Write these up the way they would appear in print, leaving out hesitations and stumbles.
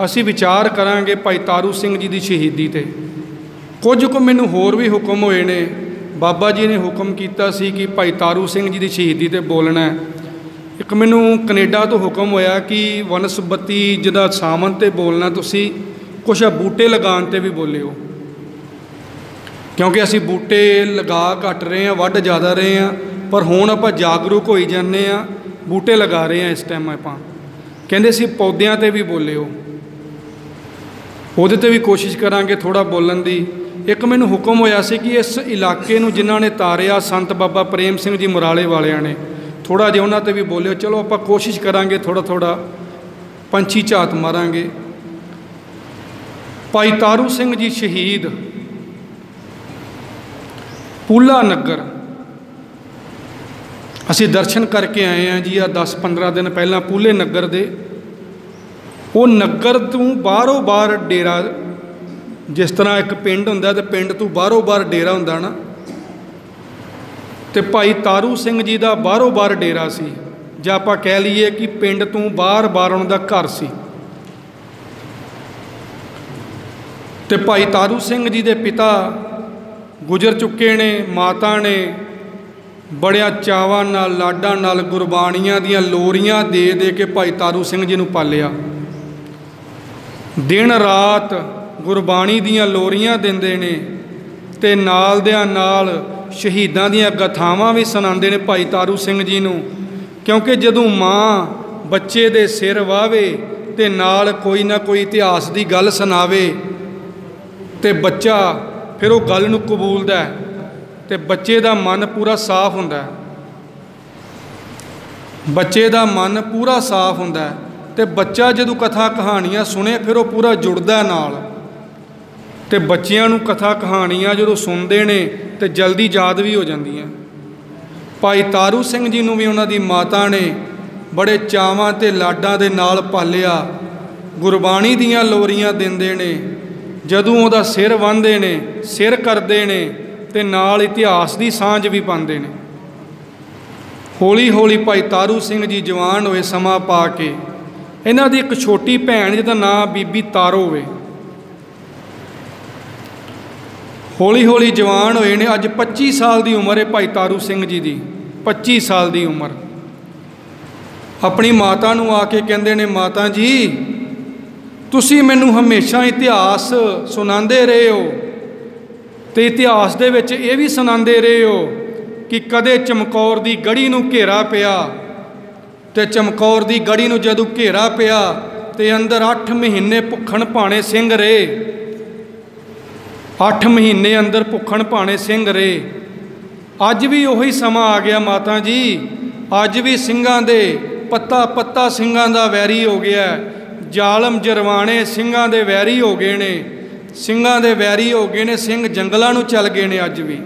असी विचार करांगे भाई तारू सिंह जी की शहीदी ते। कुछ को मैनू होर भी हुक्म होए ने। बाबा जी ने हुक्म किया सी कि भाई तारू सिंह जी की शहीदी ते बोलना है। एक मैनू कनेडा तो हुक्म होया कि वनस्पति जिदा सावन ते बोलना, तुसी कुछ बूटे लगान ते भी बोलिओ, क्योंकि असी बूटे लगा घट रहे हैं, वढ ज़्यादा रहे हैं, पर हुण आपां जागरूक होई जाने आ, बूटे लगा रहे हैं इस टाइम। आपां कहंदे सी पौदियां ते भी बोलिओ, उहदे ते भी कोशिश करांगे थोड़ा बोलन दी। एक मैनू हुक्म होया सी कि इस इलाके नूं जिन्हां ने तारिया संत बाबा प्रेम सिंह जी मुराले वालियां ने, थोड़ा जिहा उन्हां ते भी बोलिओ। चलो आपां कोशिश करांगे, थोड़ा थोड़ा पंछी झात मारांगे। भाई तारू सिंह जी शहीद पूला नगर असी दर्शन करके आए हैं जी। आ 10-15 दिन पहला पूले नगर दे, वो नगर तू बाहरों बाहर डेरा, जिस तरह एक पिंड हुंदा ते पिंड तू बाहरों बाहर डेरा हुंदा ना, ते भाई तारू सिंह जी का बाहरों बाहर डेरा सी, जां आपां कह लीए कि पिंड तू बाहर बाहर उन्हां दा घर सी। ते भाई तारू सिंह जी दे पिता गुजर चुके ने, माता ने बड़िया चावां नाल लाडां नाल गुरबाणियां दियां लोरियां दे दे के भाई तारू सिंह जी नूं पालिया। दिन रात गुरबाणी दियां लोरियां दिंदे ने ते नाल दियां नाल शहीदां दियां गथावां भी सुणांदे ने भाई तारू सिंह जी नूं, क्योंकि जदों माँ बच्चे दे सिर वावे ते नाल कोई ना कोई इतिहास की गल सुनावे ते बच्चा फिर वो गल नूं कबूलदा है, ते बच्चे का मन पूरा साफ हुंदा है। बच्चे का मन पूरा साफ हुंदा है, ते बच्चा जदों कथा कहानियां सुने फिर वो पूरा जुड़दा नाल। ते बच्चियां नूं कथा कहानियां जदों सुनदे ने ते जल्दी याद भी हो जांदियां। भाई तारू सिंह जी नूं भी उन्हां दी माता ने बड़े चावां ते लाडां दे नाल पालिया। गुरबाणी दियां लोरियां दिंदे ने, जदों उहदा सिर वांहदे ने, सिर करदे ने ते नाल इतिहास की सांझ भी पाते हैं। हौली हौली भाई तारू सिंह जी जवान होए, समा पा के। इन्हां दी एक छोटी भैन जिहदा नाम बीबी तारो वे, हौली हौली जवान होए ने। अज 25 साल की उम्र है भाई तारू सिंह जी की, 25 साल की उम्र। अपनी माता नूं आके कहंदे ने, माता जी तुसी मैनू हमेशा इतिहास सुनांदे रहे हो, तो इतिहास दे विच ये भी सुनांदे रहे हो कि कदे चमकौर की गढ़ी नूं घेरा पिया, तो चमकौर की गढ़ी नूं जदों घेरा पिया तो अंदर 8 महीने भुखण भाणे सिंह रहे। 8 महीने अंदर भुखण भाणे सिंह रहे। अज भी उही समा आ गया माता जी, अज भी सिंघां दे पत्ता पत्ता सिंघां दा वैरी हो गया। जालम जरवाणे सिंघां दे वैरी हो गए ने, सिंघां दे वैरी हो गए ने, सिंह जंगलां नूं चल गए ने। अज भी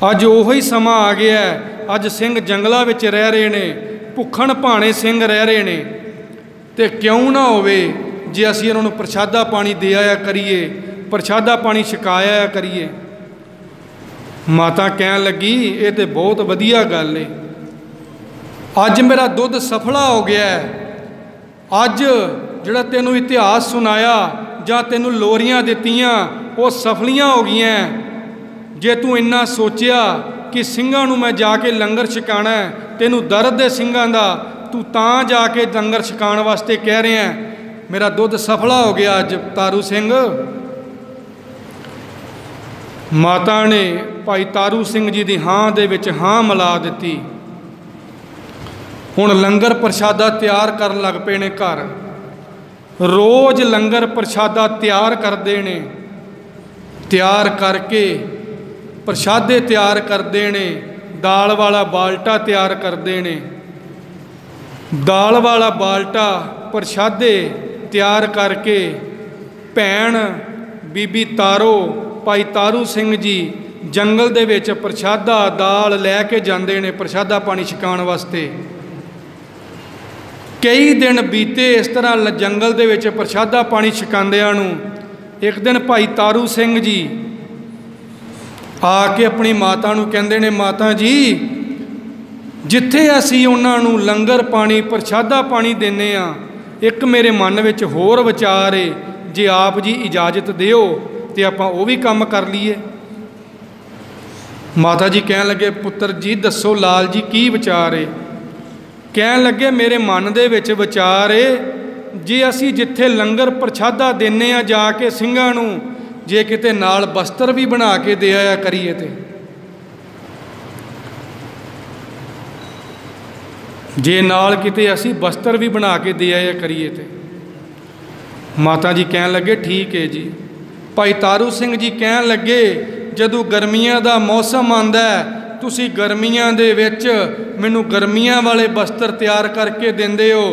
अज उही समा आ गया, अज सिंह जंगलां विच रह रहे ने, भुखण भाणे सिंह रह रहे ने। ते क्यों ना होवे जे असीं उन्हां नूं प्रशादा पानी दे आया करिए, प्रशादा पानी छकाया करिए। माता कहन लगी, ये तो बहुत वधिया गल है, अज मेरा दुध सफला हो गया है। अज जिहड़ा तैनूं इतिहास सुनाया जां तैनूं लोरियां दित्तियां वो सफलियां हो गई। जे तू इन्ना सोचिया कि सिंघां नूं मैं जाके लंगर छकाना है, तैनूं दर्द है सिंघां दा, तू तां जाके लंगर छकाण वास्ते कह रहे हैं, मेरा दुध सफला हो गया अज तारू सिंह। माता ने भाई तारू सिंह जी की हाँ दे विच हाँ मिला दित्ती। हुण लंगर प्रशादा तैयार करन लग पे ने घर। रोज़ लंगर प्रशादा तैयार करते ने, तैयार करके प्रशादे तैयार करते ने, दाल वाला बाल्टा तैयार करते ने, दाल वाला बाल्टा प्रशादे तैयार करके भैन बीबी तारो भाई तारू सिंह जी जंगल दे विच प्रशादा दाल लैके जाते ने प्रशादा पानी छकाण वास्ते। कई दिन बीते इस तरह जंगल दे विच प्रशादा पानी छकांदिआं नूं। एक दिन भाई तारू सिंह जी आके अपनी माता नूं कहंदे ने, माता जी जिथे असीं उन्हां नूं लंगर पानी प्रशादा पानी देने आ, एक मेरे मन में होर विचार है, जे आप जी इजाजत दिओ तो आपां वो भी काम कर लीए। माता जी कह लगे पुत्र जी दसो लाल जी की विचार है। कह लगे मेरे मन दे विच विचार है, जे असी जिथे लंगर प्रशादा देने आ जाके ਸਿੰਘਾਂ ਨੂੰ, जे किते नाल वस्त्र भी बना के दे आया करिए ते, जे नाल किते असी वस्त्र भी बना के दे आया करिए ते। माता जी कह लगे ठीक है जी। भाई तारू सिंह जी कह लगे जदों गर्मियां दा मौसम आंदा है, तुसी गर्मियां दे विच मैनू गर्मियां वाले वस्त्र तैयार करके दिंदे हो,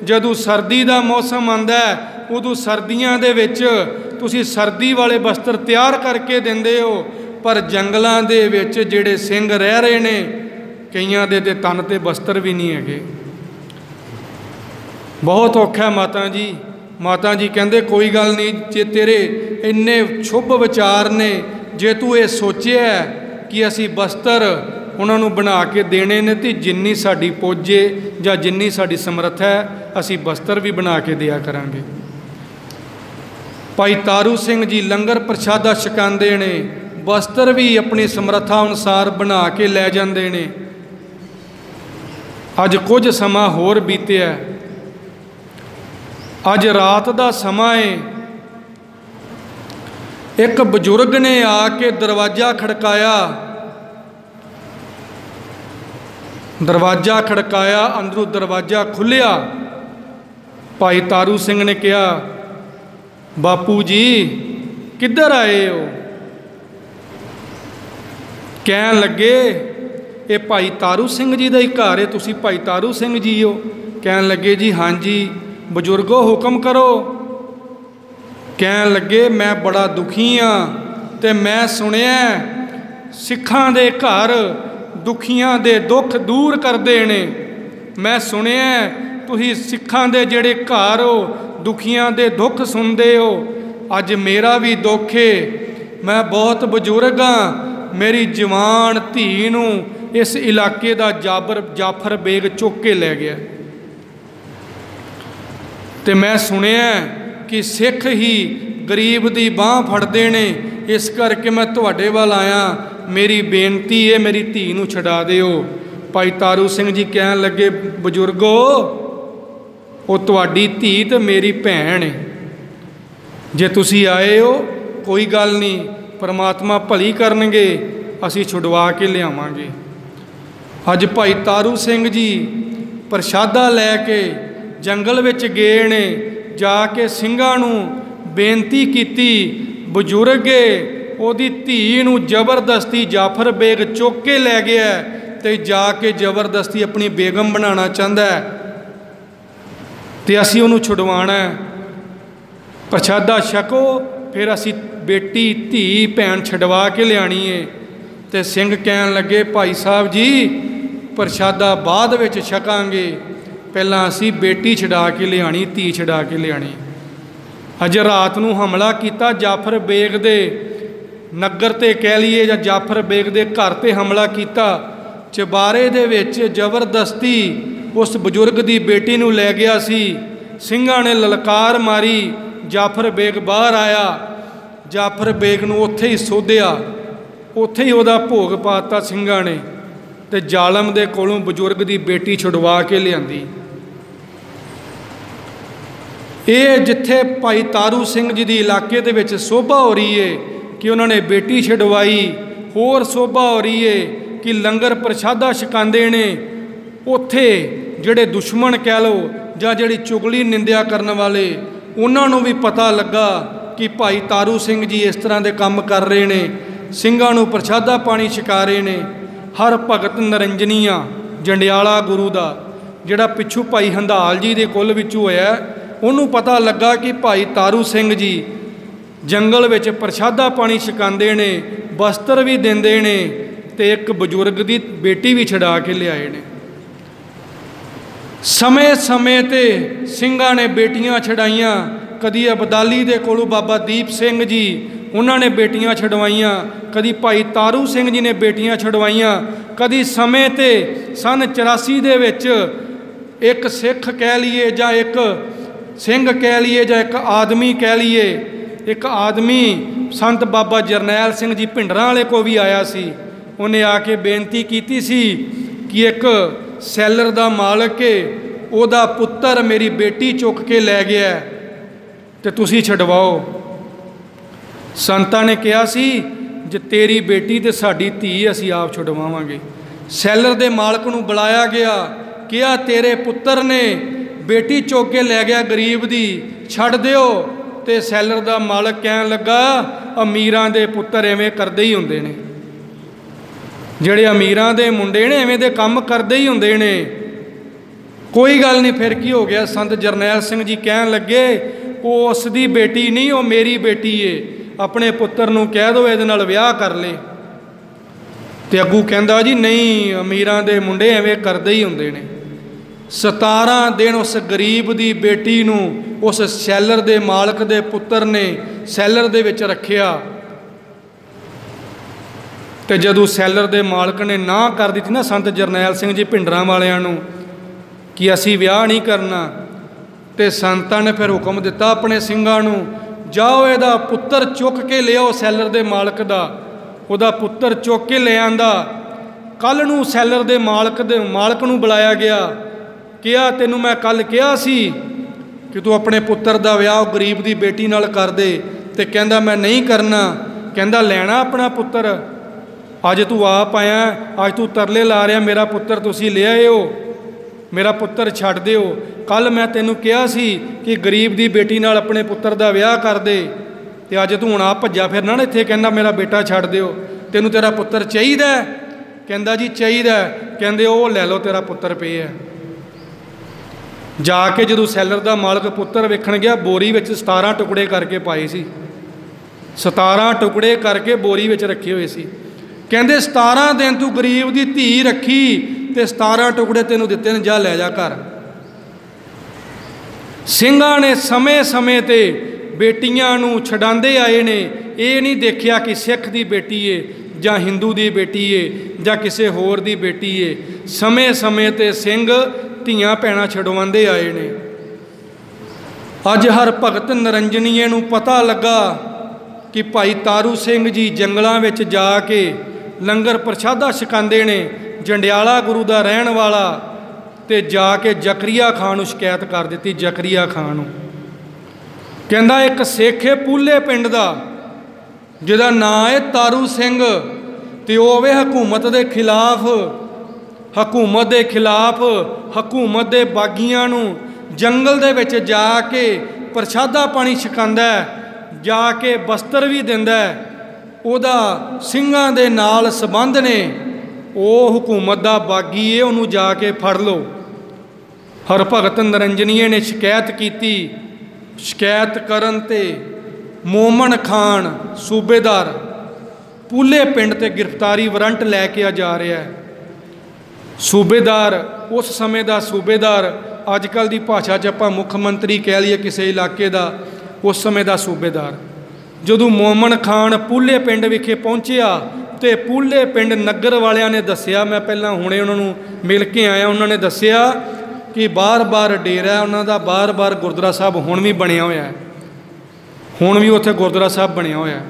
जदों सर्दी दा मौसम आंदा है उदों सर्दियां दे विच तुसी सर्दी वाले वस्त्र तैयार करके दिंदे हो। पर जंगलां दे विच जिहड़े सिंह रह रहे ने, कईयां दे ते तन ते वस्त्र भी नहीं है, बहुत औखा माता जी। माता जी कहंदे कोई गल नहीं, जे तेरे इन्ने शुभ विचार ने, जे तू ये सोचिया है कि असी वस्त्र उन्होंने बना के देने ने, तो जिन्नी साड़ी पुजे या जिन्नी साड़ी समर्थ है असी वस्त्र भी बना के दिया करांगे। भाई तारू सिंह जी लंगर प्रशादा छकांदे ने, वस्त्र भी अपनी समर्था अनुसार बना के लै जांदे ने। अज कुछ समा होर बीतिया, अज रात का समा है। एक बजुर्ग ने आके दरवाज़ा खड़काया, दरवाज़ा खड़काया, अंदरों दरवाज़ा खुलिया। भाई तारू सिंह ने कहा बापू जी किधर आए हो? कह लगे ये भाई तारू सिंह जी का ही घर है, तुसी भाई तारू सिंह जी हो? कह लगे जी हाँ जी। बजुर्गो हुक्म करो। कह लगे मैं बड़ा दुखी हाँ, तो मैं सुनिया सिखां दे घर दुखियां दे दुख दूर करते ने। मैं सुनिया तुसी सिखां दे जेड़े घर हो दुखियां दे दुख सुनते हो। अज मेरा भी दुख है, मैं बहुत बजुर्ग हाँ, मेरी जवान धी नूं इस इलाके का जाफर बेग चुक के लै गया। तो मैं सुनिया कि सिख ही गरीब की बाँह फड़ते ने, इस करके मैं तुहाडे वाल आया। मेरी बेनती है मेरी धी नूं छड़ा दिओ। भाई तारू सिंह जी कह लगे बजुर्गो वो तुहाडी धी तो मेरी भैन है, जे तुसी आए हो कोई गल नहीं, परमात्मा भली करनगे, असी छुड़वा के लियावांगे। अज भाई तारू सिंह जी प्रशादा लैके जंगल विच गए ने, जाके ਸਿੰਘਾਂ ਨੂੰ बेनती की बजुर्ग ओदी धी नूं जबरदस्ती जाफर बेग चुक के लै गया, तो जाके जबरदस्ती अपनी बेगम बनाना चाहता है, तो असी उन्होंने छुड़वाना है। प्रशादा छको फिर असी बेटी धी भैन छड़वा के लियानी है। तो सिंह कह लगे भाई साहब जी प्रशादा बाद विच छकांगे, पहला असी बेटी छड़ा के लियानी, धी छड़ा के लियानी। अज रात नूं हमला किया जाफर बेग दे नगर ते कह लीए या जाफर बेग दे घर ते हमला किया। चबारे दे विच जबरदस्ती उस बजुर्ग की बेटी नूं लै गया सी। ਸਿੰਘਾਂ ने ललकार मारी, जाफर बेग बाहर आया, जाफर बेग नूं उत्थे ही सोधिया, उत्थे ही उहदा भोग पाता ਸਿੰਘਾਂ ने, ते जालम दे कोलों बजुर्ग की बेटी छुड़वा के लियांदी। ये जिथे भाई तारू सिंह जी की इलाके दे विच शोभा हो रही है कि उन्होंने बेटी छुड़वाई, होर शोभा हो रही है कि लंगर प्रशादा छकांदे ने, उत्थे जिहड़े दुश्मन कह लो जां जिहड़ी चुगली निंदिया करन वाले, उन्होंने भी पता लगा कि भाई तारू सिंह जी इस तरह के काम कर रहे ने, ਸਿੰਘਾਂ नूं प्रशादा पानी छका रहे ने। हर भगत नरंजनीया जंडियाला गुरु का जिहड़ा पिछू भाई हंधाल जी के कुल विचों होया, उन्होंने पता लगा कि भाई तारू सिंह जी जंगल विच प्रशादा पानी छकांदे ने, वस्त्र भी देंदे ने, ते एक बजुर्ग की बेटी भी छड़ा के लियाए ने। समय समय ते ਸਿੰਘਾਂ ने बेटियां छड़ाइयां, कदी अबदाली दे कोलों बाबा दीप सिंह जी उन्होंने बेटियां छड़वाइयां, कदी भाई तारू सिंह जी ने बेटियां छड़वाइयां, कदी समय ते सन 84 दे विच एक सिख कह लीए जां एक सिंह कह लीए जां एक आदमी कह लीए, एक आदमी संत बाबा जरनैल सिंह जी भिंडरां वाले को भी आया सी। उन्हें आके बेनती की सी कि एक सैलर का मालक है, ਉਹਦਾ पुत्तर मेरी बेटी चुक के लै गया ते तुसी छडवाओ। संतां ने कहा सी जे तेरी बेटी ते साडी धी असीं आप छुडवावांगे। सैलर दे मालक नूं बुलाया गया, कहा तेरे पुत्तर ने बेटी चुक के लै गया गरीब दी, छड़ दिओ। ते सैलर दा मालक कहन लगा अमीरां दे पुत्तर एवें करदे ही हुंदे ने, जिहड़े अमीरां दे मुंडे ने एवें दे काम करदे ही हुंदे ने। कोई गल नहीं, फिर की हो गया। संत जरनैल सिंह जी कहन लगे वो उसदी बेटी नहीं, वो मेरी बेटी है, अपने पुत्तर नूं कह दो इहदे नाल विआह कर ले। ते अग्गू कहंदा जी नहीं, अमीरां दे मुंडे एवें करदे ही हुंदे ने। 17 दिन उस गरीब दी बेटी नूं उस सैलर दे मालक दे पुत्तर ने सैलर दे विच रखिया। ते जदों सैलर दे मालक ने ना कर दी ना संत जरनैल सिंह जी भिंडरां वालियां नूं कि असीं विआह नहीं करना, ते संतां ने फिर हुक्म दिता अपने सिंघां नूं, जाओ इहदा पुत्तर चुक के लियाओ सैलर दे मालक दा। उहदा पुत्तर चुक के ले आंदा। कल नूं सैलर दे मालक नूं बुलाया गया, कहा तेनूं मैं कल कहा सी कि तू अपने पुत्तर दा विआह गरीब दी बेटी नाल कर दे, ते कहंदा मैं नहीं करना। कहंदा लैना अपना पुत्तर, अज तू आप आया, अज तू तरले ला रहा मेरा पुत्तर तुसीं ले आए हो, मेरा पुत्तर छड्ड दिओ। कल मैं तेनूं कहा सी कि गरीब दी बेटी नाल अपने पुत्तर दा विआह कर दे, ते अज तू हुण आप भज्जा फिरना ना इत्थे कहना मेरा बेटा छड्ड दिओ, तेनूं तेरा पुत्तर चाहीदा? कहंदा जी चाहीदा। कहंदे ओ लै लो तेरा पुत्तर पे है। जाके जदों सैलर दा मालक पुत्तर वेखण गया, बोरी विच 17 टुकड़े करके पाए सी, 17 टुकड़े करके बोरी विच रखे हुए सी। कहंदे 17 दिन तू गरीब दी धी रखी ते 17 टुकड़े तेनूं दित्ते ने, जा लै जा घर। ਸਿੰਘਾਂ ने समय समय ते बेटियां नूं छडांदे आए ने, ये नहीं देखिया कि सिख दी बेटी है जां हिंदू दी बेटी है जां किसी होर दी बेटी है। समय समय ते सिंह धीआं भैणां छडवांदे आए ने। अज हर भगत निरंजनीए नूं पता लगा कि भाई तारू सिंह जी जंगलों में जाके लंगर प्रशादा छकांदे ने। जंडियाला गुरु दा रहण वाला ते जाके जकरिया खान नूं शिकायत कर दी। जकरिया खान नूं कहंदा एक सिख है पूले पिंड दा जिहदा नां है तारू सिंह, ते ओह वे हकूमत दे खिलाफ, हकूमत दे खिलाफ हकूमत दे बागियां नूं जंगल दे विच जाके प्रशादा पानी छकांदा है, जाके बस्तर भी दिंदा है। ओहदा ਸਿੰਘਾਂ दे नाल संबंध ने, ਉਹ हुकूमत दा बागी है, उन्होंने जाके फड़ लो। हर भगत निरंजनीए ने शिकायत की। शिकायत करन ते मोमन खान सूबेदार पूले पिंड ते गिरफ्तारी वारंट लैके आ जा रहा है। सूबेदार उस समय का सूबेदार, अजकल की भाषा च आपां मुख मंत्री कह लीए किसी इलाके का, उस समय का सूबेदार जदों मोमन खान पूले पिंड विखे पहुँचिया तो पूले पिंड नगर वालियां ने दसिया, मैं पहला हुणे उन्होंने मिल के आया, उन्होंने दसिया कि बार बार डेरा है उन्होंने, बार बार गुरुद्वारा साहब हुण भी बनिया होया है, हुण भी उत्थे गुरुद्वारा साहब बनिया होया है।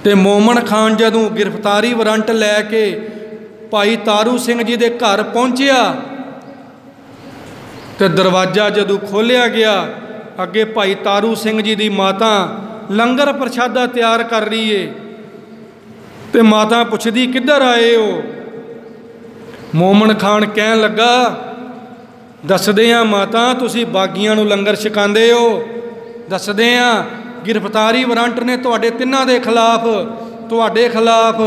तो मोमन खान जदों गिरफ्तारी वारंट लैके भाई तारू सिंह जी के घर पहुँचिया तो दरवाज़ा जदों खोलिया गया, अगे भाई तारू सिंह जी की माता लंगर प्रशादा तैयार कर रही है। तो माता पुछदी किधर आए हो? मोमन खान कहन लगा दसदे आ माता तुसी बागियां नूं लंगर छकांदे हो, दसदे आ गिरफ्तारी वारंट ने तुहाडे तिन्हां दे खिलाफ, तुहाडे खिलाफ,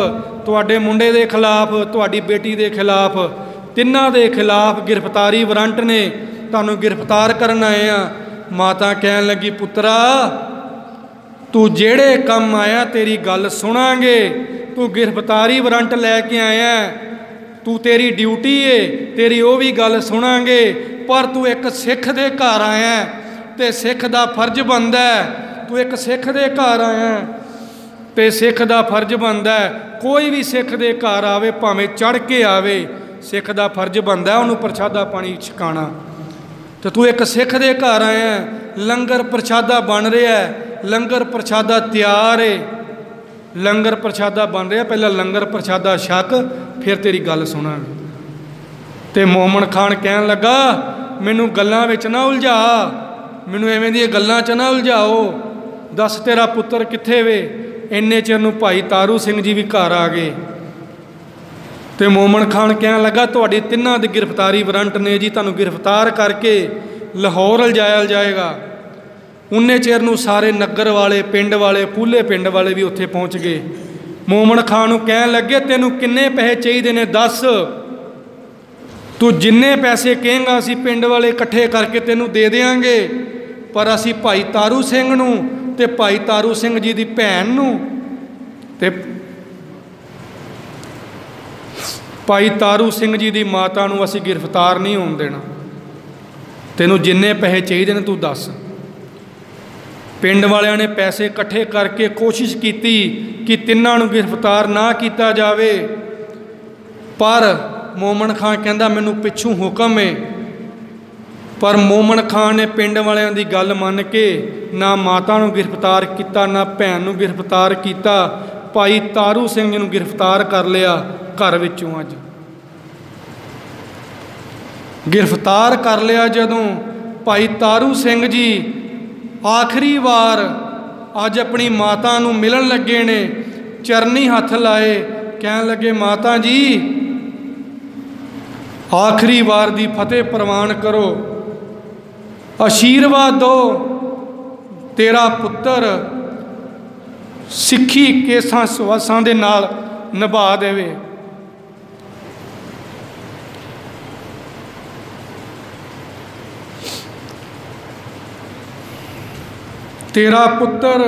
तुहाडे मुंडे दे खिलाफ, तुहाडी बेटी दे खिलाफ, तिन्हां दे खिलाफ गिरफ्तारी वारंट ने, तुहानूं गिरफ्तार करन आए आ। माता कहन लगी पुत्रा तू जेड़े काम आया तेरी गल सुनांगे, तू गिरफ्तारी वारंट लैके आया, तू तेरी ड्यूटी है, तेरी वो भी गल सुनांगे, पर तू एक सिख दे घर आया तो सिख दा फर्ज बनदा है, तू एक सिख दे घर आया तो सिख दा फर्ज बनदा है, कोई भी सिख दे घर आवे भावें चढ़ के आवे, सिख दा फर्ज बनदा है उन्होंने प्रशादा पानी छकाना। तो तू एक सिख दे घर आया, लंगर प्रशादा बन रहा है, लंगर प्रशादा तैयार है, लंगर प्रशादा बन रहा, पहला लंगर प्रशादा छक फिर तेरी गल सुनांगे। तो मोमन खान कहन लगा मैनू गल्लां विच ना उलझा, मैनू एवें दी गल्लां च ना उलझाओ, दस तेरा पुत्र कित्थे वे। इन्ने चिर नूं भाई तारू सिंह जी भी घर आ गए। तो मोमन खान कहन लगा तुहाडी तिन्हां दी गिरफ्तारी वारंट ने जी, तुहानूं गिरफ्तार करके लाहौर लिजाया जाएगा। उन्ने चिर नूं सारे नगर वाले, पिंड वाले, पूले पिंड वाले भी उत्थे पहुँच गए। मोमन खान नूं कहन लगे तैनूं किन्ने पैसे चाहिए ने दस, तू जिन्ने पैसे कहेंगा असीं पिंड वाले इकट्ठे करके तैनूं दे देंगे, पर असीं भाई तारू सिंह नूं ते भाई तारू सिंह जी दी भैन नूं ते भाई तारू सिंह जी दी माता नूं असीं गिरफ्तार नहीं होण देना, तैनूं जिन्ने पैसे चाहिए ने तू दस। पिंड वालियां ने पैसे इकट्ठे करके कोशिश की कि तिन्हां नूं गिरफ्तार ना किया जाए, पर मोमन खान कहंदा मैनूं पिछों हुक्म है। पर मोमन खान ने पिंड वालियां दी गल मन के ना माता नूं गिरफ्तार किया, ना भैन नूं गिरफ्तार किया, भाई तारू सिंह जी नूं गिरफ्तार कर लिया घर विचों। अज गिरफ्तार कर लिया जदों भाई तारू सिंह जी आखिरी वार अज अपनी माता नूं मिलन लगे ने, चरनी हथ लाए, कहन लगे माता जी आखिरी वार दी फतेह प्रवान करो, आशीर्वाद दो, तेरा पुत्र सिक्खी केसां सुवासां दे नाल निभा देवे। तेरा पुत्र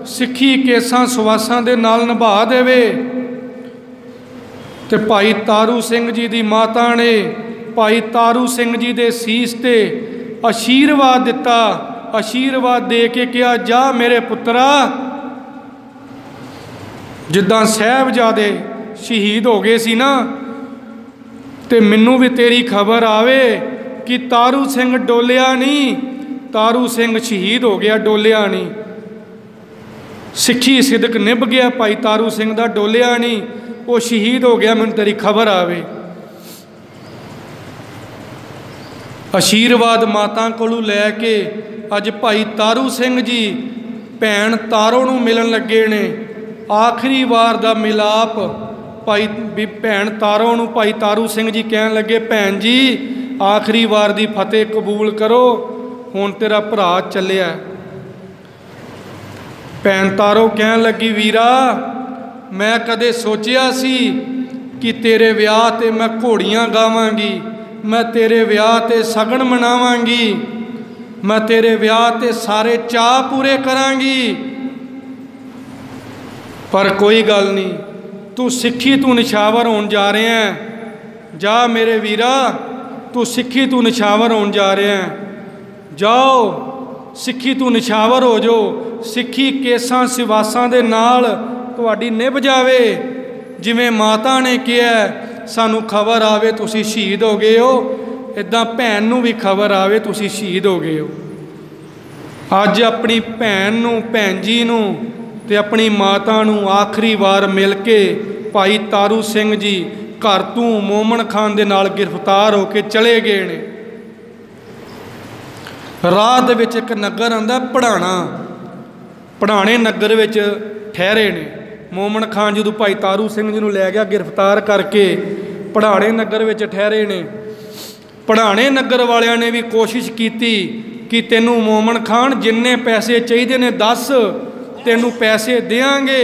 सिक्खी केसां सुवासां दे नाल निभा देवे। ते भाई तारू सिंह जी दी माता ने भाई तारू सिंह जी दे सीस ते आशीर्वाद दिता, आशीर्वाद दे के कहा जा मेरे पुत्रा, जिद्दां साहिबजादे शहीद हो गए सी ना, ते मैनू भी तेरी खबर आवे कि तारू सिंह डोलिया नहीं, तारू सिंह शहीद हो गया, डोलिया नहीं। सिੱਖੀ सिदक निभ गया भाई तारू सिंह दा, डोलिया नहीं, वो शहीद हो गया, मैनू तेरी खबर आवे। आशीर्वाद माता कोलों लैके अज भाई तारू सिंह जी भैन तारो नूं मिलन लगे ने। आखिरी वार दा मिलाप भाई भी भैन तारो नूं भाई तारू सिंह जी कहन लगे भैन जी आखिरी वार दी फतेह कबूल करो, हुण तेरा भरा चलिया। भैन तारो कहन लगी वीरा मैं कदे सोचिया सी कि तेरे विआह ते मैं घोड़ियां गावांगी, मैं तेरे विआह ते सगन मनावांगी, मैं तेरे विआह ते सारे चाह पूरे करांगी, पर कोई गल नहीं, तू सिੱਖੀ तू निछावर होण जा रहे हैं। जा मेरे वीरा तू सिੱਖੀ तू निछावर होण जा रहे हैं, जाओ सिੱਖੀ तू निछावर हो जाओ, सिੱਖੀ केसां सिवासां दे नाल तुहाडी निभ जावे। जिवें माता ने कहा सानू खबर आवे तुसी शहीद हो गए हो, इदां भैन नूं भी खबर आवे तुसी शहीद हो गए हो। अज अपनी भैन नूं भैन जी नूं ते अपनी माता नूं आखिरी वार मिल के भाई तारू सिंह जी घर तों मोमन खान दे नाल गिरफ्तार होके चले गए ने। राह दे विच एक नगर आंदा पढ़ाणा, पढ़ाणे नगर विच ठहरे ने। मोमन खान जदों भाई तारू सिंह जी नूं लै गया गिरफ्तार करके, पढ़ाणे नगर विच ठहरे ने। पढ़ाणे नगर वालियां ने भी कोशिश की कि तैनूं मोमन खान जिन्ने पैसे चाहिए ने दस, तैनूं पैसे देंगे,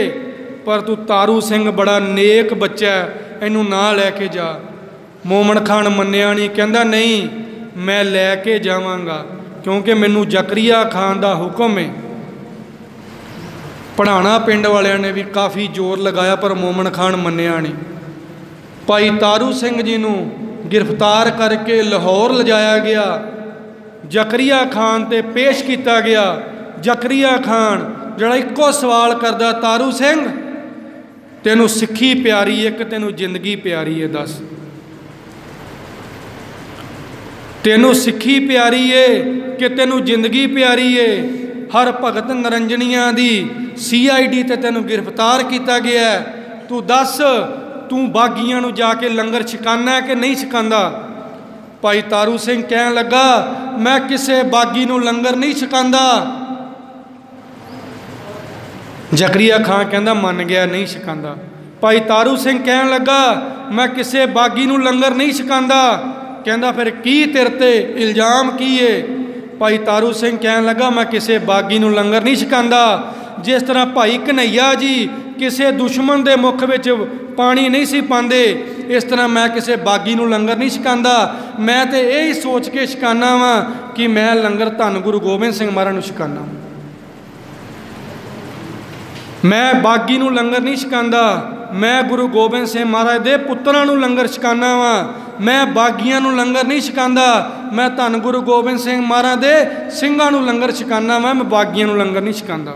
पर तू तारू सिंह बड़ा नेक बच्चा है, इनू ना लैके जा। मोमन खान मन्निया नहीं, कहंदा नहीं मैं लैके जावांगा क्योंकि मैनू जकरिया खान दा हुक्म है। पढ़ाना पिंड वालियां ने भी काफ़ी जोर लगाया पर मोमन खान मन्निया नहीं। भाई तारू सिंह जी नूं गिरफ्तार करके लाहौर लिजाया गया, जकरिया खान ते पेश किया गया। जकरिया खान जड़ा इको सवाल करदा, तारू सिंह तेनू सिੱਖੀ प्यारी है कि तेनू जिंदगी प्यारी है, दस। तेनू सिक्खी प्यारी है कि तेनू जिंदगी प्यारी है। हर भगत नरंजनिया दी CID ते तेनू गिरफ्तार किया गया है। तू दस, तू बागियां नू जाके लंगर छकाना है कि नहीं छकांदा? भाई तारू सिंह कहन लगा, मैं किसी बागी नू लंगर नहीं छकांदा। जकरिया खान कहंदा मन गया, नहीं छकांदा। भाई तारू सिंह कहन लगा, मैं किसी बागी नू लंगर नहीं छकांदा। कहंदा फिर की तेरे ते इल्जाम की है? भाई तारू सिंह कहन लगा, मैं किसी बागी नू लंगर नहीं छकांदा। जिस तरह भाई कन्हैया जी किसी दुश्मन के मुख विच पानी नहीं सी पांदे, इस तरह मैं किसी बागी नू लंगर नहीं छकांदा। मैं तो यही सोच के छकाना वा कि मैं लंगर धन गुरु गोबिंद सिंह महाराज नू छकाना। मैं बागी नू लंगर नहीं छकांदा, मैं गुरु गोबिंद सिंह महाराज दे पुत्रां नू लंगर छकाना वा। मैं बागियां नू लंगर नहीं छकांदा, मैं धन गुरु गोबिंद सिंह महाराज दे ਸਿੰਘਾਂ नू लंगर छकाना वा। मैं बागियां नू लंगर नहीं छकांदा।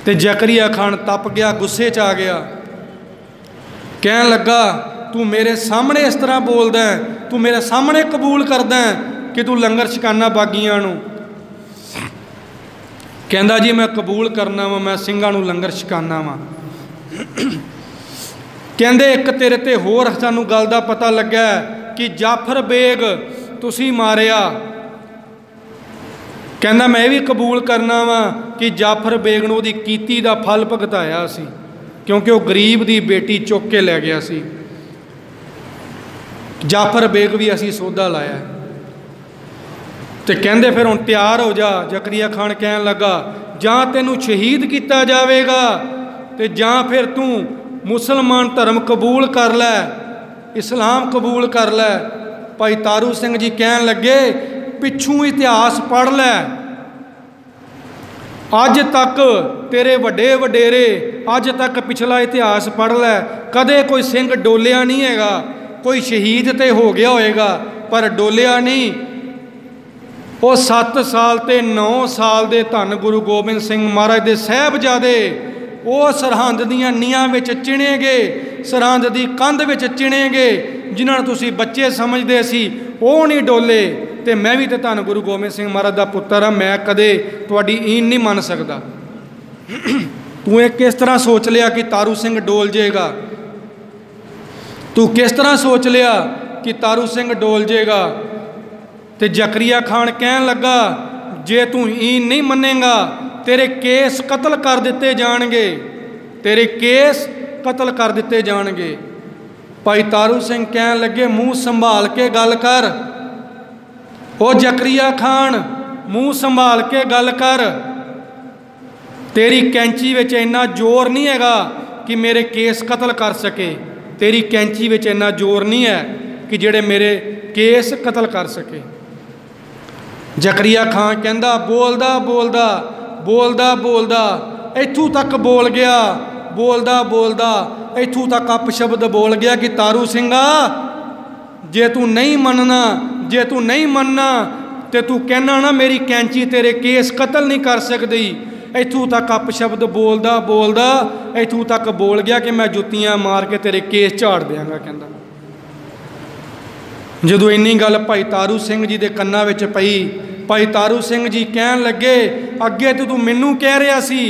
ते जकरिया खान तप गया, गुस्से च आ गया। कहन लगा, तू मेरे सामने इस तरह बोलदा है, तू मेरे सामने कबूल करदा है कि तू लंगर छकाना बागियां नू? कहंदा जी मैं कबूल करना वा, मैं ਸਿੰਘਾਂ नू लंगर छकाना वा। कहंदे एक तेरे ते होर सानू गल दा पता लगा कि जाफर बेग तुसी मारिया। कहंदा मैं भी कबूल करना वा कि जाफर बेग नूं उहदी कीती दा फल भुगताया सी, क्योंकि वह गरीब दी बेटी चुक के लै गया सी। जाफर बेग भी असी सौदा लाया। तो कहंदे फिर हुण तैयार हो जा। जकरिया खान कहन लगा, जां तैनूं शहीद किया जाएगा ते जां फिर तू मुसलमान धर्म कबूल कर लै, इस्लाम कबूल कर लै। भाई तारू सिंह जी कहन लगे, पिछू इतिहास पढ़ लै। अज तक तेरे वड्डे वडेरे, अज तक पिछला इतिहास पढ़ लै। कदे कोई सिंह डोलिया नहीं हैगा। कोई शहीद तो हो गया होएगा पर डोलिया नहीं। वो 7 साल ते 9 साल दे धन गुरु गोबिंद सिंह महाराज दे साहिबजादे वो सरहंद दियां नीआं विच चिणे गए, सरहंद दी कंध विच चिणे गए। जिन्हां नूं तुसीं बच्चे समझदे सी वो नहीं डोले। तो मैं भी तो धन गुरु गोबिंद सिंह महाराज का पुत्र हाँ, मैं कदे तुहाडी ईन नहीं मन सकदा। तू ये किस तरह सोच लिया कि तारू सिंह डोल जाएगा? तू किस तरह सोच लिया कि तारू सिंह डोल जाएगा? तो जकरिया खान कहन लगा, जे तू ईन नहीं मनेगा तेरे केस कतल कर दिते जाणगे, तेरे केस कतल कर दिते जाणगे। भाई तारू सिंह कहन लगे, मूँह संभाल के गल कर। ओ जकरिया खान, मूँह संभाल के गल कर। तेरी कैंची विच इन्ना जोर नहीं हैगा कि मेरे केस कतल कर सके। तेरी कैंची विच इन्ना जोर नहीं है कि जेड़े मेरे केस कतल कर सके। जकरिया खान कहंदा, बोलदा बोलदा बोलदा बोलदा इत्थों तक बोल गया, बोलदा बोलदा इत्थों तक अपशब्द बोल गया कि तारू सिंघा, जे तू नहीं मनना, जे तू नहीं मनना तो तू कहना ना मेरी कैंची तेरे केस कतल नहीं कर सकती। इत्थों तक अपशब्द बोलदा बोलदा इत्थों तक बोल गया कि मैं जुत्तियां मार के तेरे केस झाड़ देंगा। कहंदा जदों इन्नी गल भाई तारू सिंह जी के कन्ना विच पई, भाई तारू सिंह जी कहन लगे, अगे तो तू मैनू कह रहा सी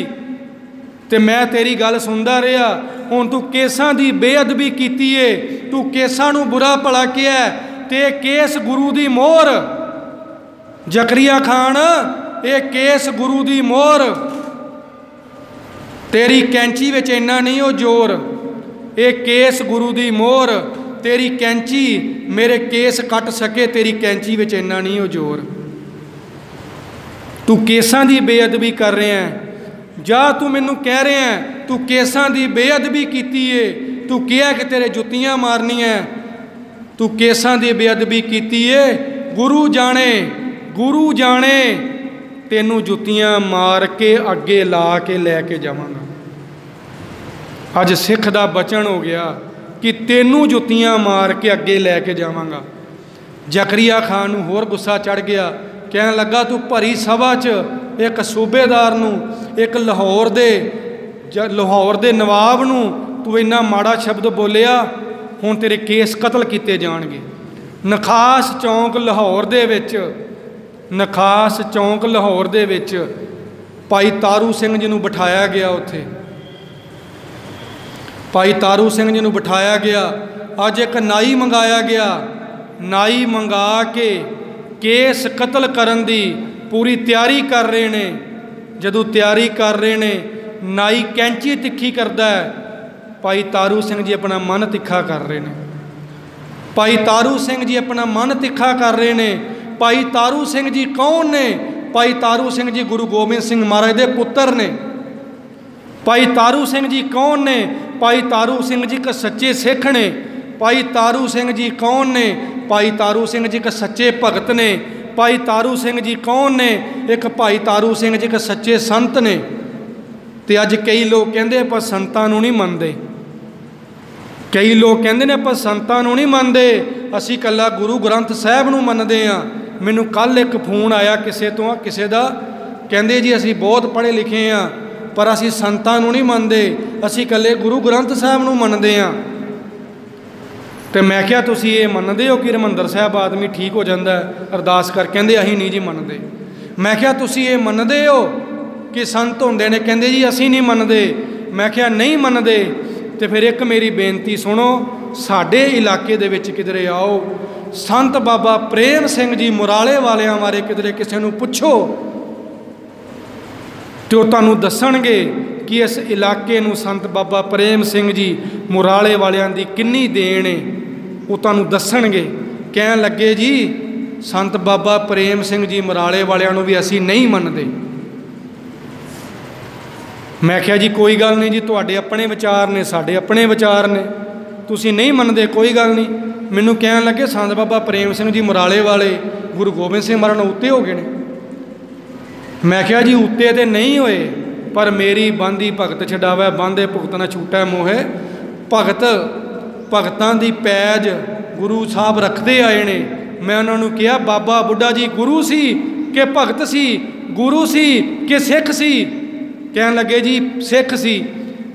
ते मैं तेरी गल सुनदा रहा, हुण तू केसां दी बेअदबी कीती है, तू केसां नू बुरा भला किया ते केस गुरु दी मोहर। जकरिया खान, ये केस गुरु दी मोहर। तेरी कैंची विच इन्ना नहीं हो जोर, ये केस गुरु दी मोहर। तेरी कैंची मेरे केस कट सके, तेरी कैंची विच इन्ना नहीं हो जोर। तू केसां दी बेअदबी कर रहा है, जा तू मैनू कह रहा है तू केसां दी बेअदबी कीती है, तू कहा कि तेरे जुत्तियां मारनी है, तू केसां दी बेअदबी कीती है। गुरु जाने, गुरु जाने तेनू जुत्तियां मार के अगे ला के लैके जावांगा। अज सिख दा बचन हो गया कि तेनू जुत्तियां मार के अगे लैके जावांगा। जकरिया खान नू होर गुस्सा चढ़ गया, कहन लगा तू भरी सभा च एक सूबेदार नू, एक लाहौर दे नवाब नू तू इन्ना माड़ा शब्द बोलिया, हुण तेरे केस कतल किए जाणगे। ਨਖਾਸ ਚੌਂਕ ਲਾਹੌਰ ਦੇ ਵਿੱਚ, ਨਖਾਸ ਚੌਂਕ ਲਾਹੌਰ ਦੇ ਵਿੱਚ ਭਾਈ ਤਾਰੂ ਸਿੰਘ ਜੀ ਨੂੰ ਬਿਠਾਇਆ ਗਿਆ। ਉੱਥੇ ਭਾਈ ਤਾਰੂ ਸਿੰਘ ਜੀ ਨੂੰ ਬਿਠਾਇਆ ਗਿਆ। ਅੱਜ ਇੱਕ ਨਾਈ ਮੰਗਾਇਆ ਗਿਆ। ਨਾਈ ਮੰਗਾ ਕੇ ਕੇਸ ਕਤਲ ਕਰਨ ਦੀ ਪੂਰੀ ਤਿਆਰੀ ਕਰ ਰਹੇ ਨੇ। ਜਦੋਂ ਤਿਆਰੀ ਕਰ ਰਹੇ ਨੇ, ਨਾਈ ਕੈਂਚੀ ਤਿੱਖੀ ਕਰਦਾ ਹੈ। ਭਾਈ ਤਾਰੂ ਸਿੰਘ ਜੀ ਆਪਣਾ ਮਨ ਤਿੱਖਾ ਕਰ ਰਹੇ ਨੇ। ਭਾਈ ਤਾਰੂ ਸਿੰਘ ਜੀ ਆਪਣਾ ਮਨ ਤਿੱਖਾ ਕਰ ਰਹੇ ਨੇ। ਭਾਈ ਤਾਰੂ ਸਿੰਘ ਜੀ ਕੌਣ ਨੇ? ਭਾਈ ਤਾਰੂ ਸਿੰਘ ਜੀ ਗੁਰੂ ਗੋਬਿੰਦ ਸਿੰਘ ਮਹਾਰਾਜ ਦੇ ਪੁੱਤਰ ਨੇ। ਭਾਈ ਤਾਰੂ ਸਿੰਘ ਜੀ ਕੌਣ ਨੇ? ਭਾਈ ਤਾਰੂ ਸਿੰਘ ਜੀ ਇੱਕ ਸੱਚੇ ਸਿੱਖ ਨੇ। ਭਾਈ ਤਾਰੂ ਸਿੰਘ ਜੀ ਕੌਣ ਨੇ? ਭਾਈ ਤਾਰੂ ਸਿੰਘ ਜੀ ਇੱਕ ਸੱਚੇ ਭਗਤ ਨੇ। ਭਾਈ ਤਾਰੂ ਸਿੰਘ ਜੀ ਕੌਣ ਨੇ? ਇੱਕ ਭਾਈ ਤਾਰੂ ਸਿੰਘ ਜੀ ਇੱਕ ਸੱਚੇ ਸੰਤ ਨੇ। ਤੇ ਅੱਜ ਕਈ ਲੋਕ ਕਹਿੰਦੇ ਆਪਾਂ ਸੰਤਾਂ ਨੂੰ ਨਹੀਂ ਮੰਨਦੇ। ਕਈ ਲੋਕ ਕਹਿੰਦੇ ਨੇ ਆਪਾਂ ਸੰਤਾਂ ਨੂੰ ਨਹੀਂ ਮੰਨਦੇ, ਅਸੀਂ ਇਕੱਲਾ ਗੁਰੂ ਗ੍ਰੰਥ ਸਾਹਿਬ ਨੂੰ ਮੰਨਦੇ ਹਾਂ। ਮੈਨੂੰ ਕੱਲ੍ਹ ਇੱਕ ਫੋਨ ਆਇਆ ਕਿਸੇ ਦਾ, ਕਹਿੰਦੇ ਜੀ ਅਸੀਂ ਬਹੁਤ ਪੜ੍ਹੇ ਲਿਖੇ ਹਾਂ ਪਰ ਅਸੀਂ ਸੰਤਾਂ ਨੂੰ ਨਹੀਂ ਮੰਨਦੇ, ਅਸੀਂ ਇਕੱਲੇ ਗੁਰੂ ਗ੍ਰੰਥ ਸਾਹਿਬ ਨੂੰ ਮੰਨਦੇ ਹਾਂ। ਤੇ ਮੈਂ ਕਿਹਾ ਤੁਸੀਂ ਇਹ ਮੰਨਦੇ ਹੋ ਕਿ ਹਰਿਮੰਦਰ ਸਾਹਿਬ ਆਦਮੀ ਠੀਕ ਹੋ ਜਾਂਦਾ ਅਰਦਾਸ ਕਰ? ਕਹਿੰਦੇ ਅਸੀਂ ਨਹੀਂ ਜੀ ਮੰਨਦੇ। ਮੈਂ ਕਿਹਾ ਤੁਸੀਂ ਇਹ ਮੰਨਦੇ ਹੋ ਕਿ ਸੰਤ ਹੁੰਦੇ ਨੇ? ਕਹਿੰਦੇ ਜੀ ਅਸੀਂ ਨਹੀਂ ਮੰਨਦੇ। ਮੈਂ ਕਿਹਾ ਨਹੀਂ ਮੰਨਦੇ ਤੇ ਫਿਰ ਇੱਕ ਮੇਰੀ ਬੇਨਤੀ ਸੁਣੋ, ਸਾਡੇ ਇਲਾਕੇ ਦੇ ਵਿੱਚ ਕਿਧਰੇ ਆਓ, ਸੰਤ ਬਾਬਾ ਪ੍ਰੇਮ ਸਿੰਘ ਜੀ ਮੁਰਾਲੇ ਵਾਲਿਆਂ ਬਾਰੇ ਕਿਧਰੇ ਕਿਸੇ ਨੂੰ ਪੁੱਛੋ ਤੇ ਉਹ ਤੁਹਾਨੂੰ ਦੱਸਣਗੇ ਕਿ ਇਸ ਇਲਾਕੇ ਨੂੰ ਸੰਤ ਬਾਬਾ ਪ੍ਰੇਮ ਸਿੰਘ ਜੀ ਮੁਰਾਲੇ ਵਾਲਿਆਂ ਦੀ ਕਿੰਨੀ ਦੇਣ ਹੈ। ਉਹ ਤੁਹਾਨੂੰ ਦੱਸਣਗੇ। ਕਹਿਣ ਲੱਗੇ ਜੀ ਸੰਤ ਬਾਬਾ ਪ੍ਰੇਮ ਸਿੰਘ ਜੀ ਮੁਰਾਲੇ ਵਾਲਿਆਂ ਨੂੰ ਵੀ ਅਸੀਂ ਨਹੀਂ ਮੰਨਦੇ। ਮੈਂ ਕਿਹਾ ਜੀ ਕੋਈ ਗੱਲ ਨਹੀਂ ਜੀ, ਤੁਹਾਡੇ ਆਪਣੇ ਵਿਚਾਰ ਨੇ, ਸਾਡੇ ਆਪਣੇ ਵਿਚਾਰ ਨੇ, ਤੁਸੀਂ ਨਹੀਂ ਮੰਨਦੇ ਕੋਈ ਗੱਲ ਨਹੀਂ। ਮੈਨੂੰ ਕਹਿਣ ਲੱਗੇ ਸੰਤ ਬਾਬਾ ਪ੍ਰੇਮ ਸਿੰਘ ਜੀ ਮੁਰਾਲੇ ਵਾਲੇ ਗੁਰੂ ਗੋਬਿੰਦ ਸਿੰਘ ਮਹਾਰਾਜ ਨਾਲ ਉੱਤੇ ਹੋ ਗਏ ਨੇ। ਮੈਂ ਕਿਹਾ ਜੀ ਉੱਤੇ ਤੇ ਨਹੀਂ ਹੋਏ, ਪਰ ਮੇਰੀ ਬੰਦੀ ਭਗਤ ਛਡਾਵੇ, ਬੰਦੇ ਭੁਗਤ ਨਾ ਛੂਟੈ ਮੋਹੇ। ਭਗਤਾਂ ਦੀ ਪੈਜ ਗੁਰੂ ਸਾਹਿਬ ਰੱਖਦੇ ਆਏ ਨੇ। ਮੈਂ ਉਹਨਾਂ ਨੂੰ ਕਿਹਾ ਬਾਬਾ ਬੁੱਢਾ ਜੀ ਗੁਰੂ ਸੀ ਕਿ ਭਗਤ ਸੀ? ਗੁਰੂ ਸੀ ਕਿ ਸਿੱਖ ਸੀ? ਕਹਿਣ ਲੱਗੇ ਜੀ ਸਿੱਖ ਸੀ।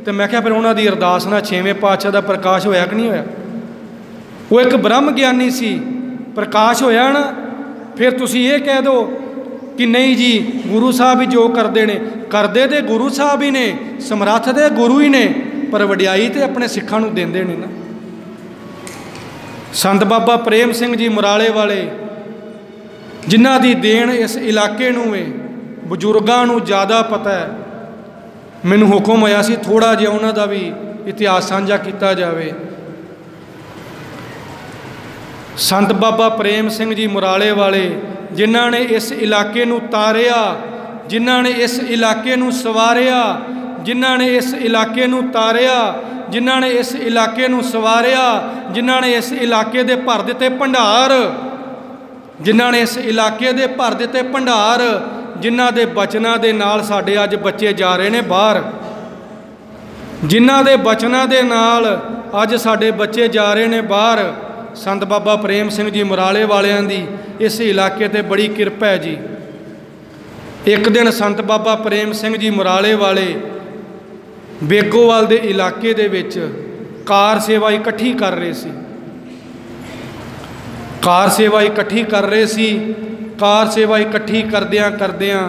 ਤੇ ਮੈਂ ਕਿਹਾ ਫਿਰ ਉਹਨਾਂ ਦੀ ਅਰਦਾਸ ਨਾਲ 6ਵੇਂ ਪਾਤਸ਼ਾਹ ਦਾ ਪ੍ਰਕਾਸ਼ ਹੋਇਆ ਕਿ ਨਹੀਂ ਹੋਇਆ? ਉਹ ਇੱਕ ਬ੍ਰਹਮ ਗਿਆਨੀ ਸੀ, ਪ੍ਰਕਾਸ਼ ਹੋਇਆ ਨਾ। ਫਿਰ ਤੁਸੀਂ ਇਹ ਕਹਿ ਦਿਓ ਕਿ ਨਹੀਂ ਜੀ ਗੁਰੂ ਸਾਹਿਬ ਹੀ ਜੋ ਕਰਦੇ ਨੇ, ਕਰਦੇ ਤੇ ਗੁਰੂ ਸਾਹਿਬ ਹੀ ਨੇ, ਸਮਰੱਥ ਦੇ ਗੁਰੂ ਹੀ ਨੇ, ਪਰ ਵਡਿਆਈ ਤੇ ਆਪਣੇ ਸਿੱਖਾਂ ਨੂੰ ਦਿੰਦੇ ਨੇ ਨਾ। ਸੰਤ ਬਾਬਾ ਪ੍ਰੇਮ ਸਿੰਘ ਜੀ ਮੁਰਾਲੇ ਵਾਲੇ ਜਿਨ੍ਹਾਂ ਦੀ ਦੇਣ ਇਸ ਇਲਾਕੇ ਨੂੰ ਹੈ, ਬਜ਼ੁਰਗਾਂ ਨੂੰ ਜ਼ਿਆਦਾ ਪਤਾ ਹੈ। ਮੈਨੂੰ ਹੁਕਮ ਹੋਇਆ ਸੀ ਥੋੜ੍ਹਾ ਜਿਹਾ ਉਹਨਾਂ ਦਾ ਵੀ ਇਤਿਹਾਸ ਸਾਂਝਾ ਕੀਤਾ ਜਾਵੇ। ਸੰਤ ਬਾਬਾ ਪ੍ਰੇਮ ਸਿੰਘ ਜੀ ਮੁਰਾਲੇ ਵਾਲੇ ਜਿਨ੍ਹਾਂ ਨੇ ਇਸ ਇਲਾਕੇ ਨੂੰ ਤਾਰਿਆ, ਜਿਨ੍ਹਾਂ ਨੇ ਇਸ ਇਲਾਕੇ ਨੂੰ ਸਵਾਰਿਆ, ਜਿਨ੍ਹਾਂ ਨੇ ਇਸ ਇਲਾਕੇ ਨੂੰ ਤਾਰਿਆ, ਜਿਨ੍ਹਾਂ ਨੇ ਇਸ ਇਲਾਕੇ ਨੂੰ ਸਵਾਰਿਆ, ਜਿਨ੍ਹਾਂ ਨੇ ਇਸ ਇਲਾਕੇ ਦੇ ਭਰ ਦਿੱਤੇ ਭੰਡਾਰ, ਜਿਨ੍ਹਾਂ ਨੇ ਇਸ ਇਲਾਕੇ ਦੇ ਭਰ ਦਿੱਤੇ ਭੰਡਾਰ, ਜਿਨ੍ਹਾਂ ਦੇ ਬਚਨਾਂ ਦੇ ਨਾਲ ਸਾਡੇ ਅੱਜ ਬੱਚੇ ਜਾ ਰਹੇ ਨੇ ਬਾਹਰ, ਜਿਨ੍ਹਾਂ ਦੇ ਬਚਨਾਂ ਦੇ ਨਾਲ ਅੱਜ ਸਾਡੇ ਬੱਚੇ ਜਾ ਰਹੇ ਨੇ ਬਾਹਰ। ਸੰਤ ਬਾਬਾ ਪ੍ਰੇਮ ਸਿੰਘ ਜੀ ਮੁਰਾਲੇ ਵਾਲਿਆਂ ਦੀ ਇਸ ਇਲਾਕੇ 'ਤੇ ਬੜੀ ਕਿਰਪਾ ਹੈ ਜੀ। ਇੱਕ ਦਿਨ ਸੰਤ ਬਾਬਾ ਪ੍ਰੇਮ ਸਿੰਘ ਜੀ ਮੁਰਾਲੇ ਵਾਲੇ ਬੇਗੋਵਾਲ ਦੇ ਇਲਾਕੇ ਦੇ ਵਿੱਚ ਕਾਰ ਸੇਵਾ ਇਕੱਠੀ ਕਰ ਰਹੇ ਸੀ। ਕਾਰ ਸੇਵਾ ਇਕੱਠੀ ਕਰ ਰਹੇ ਸੀ। ਕਾਰ ਸੇਵਾ ਇਕੱਠੀ ਕਰਦਿਆਂ ਕਰਦਿਆਂ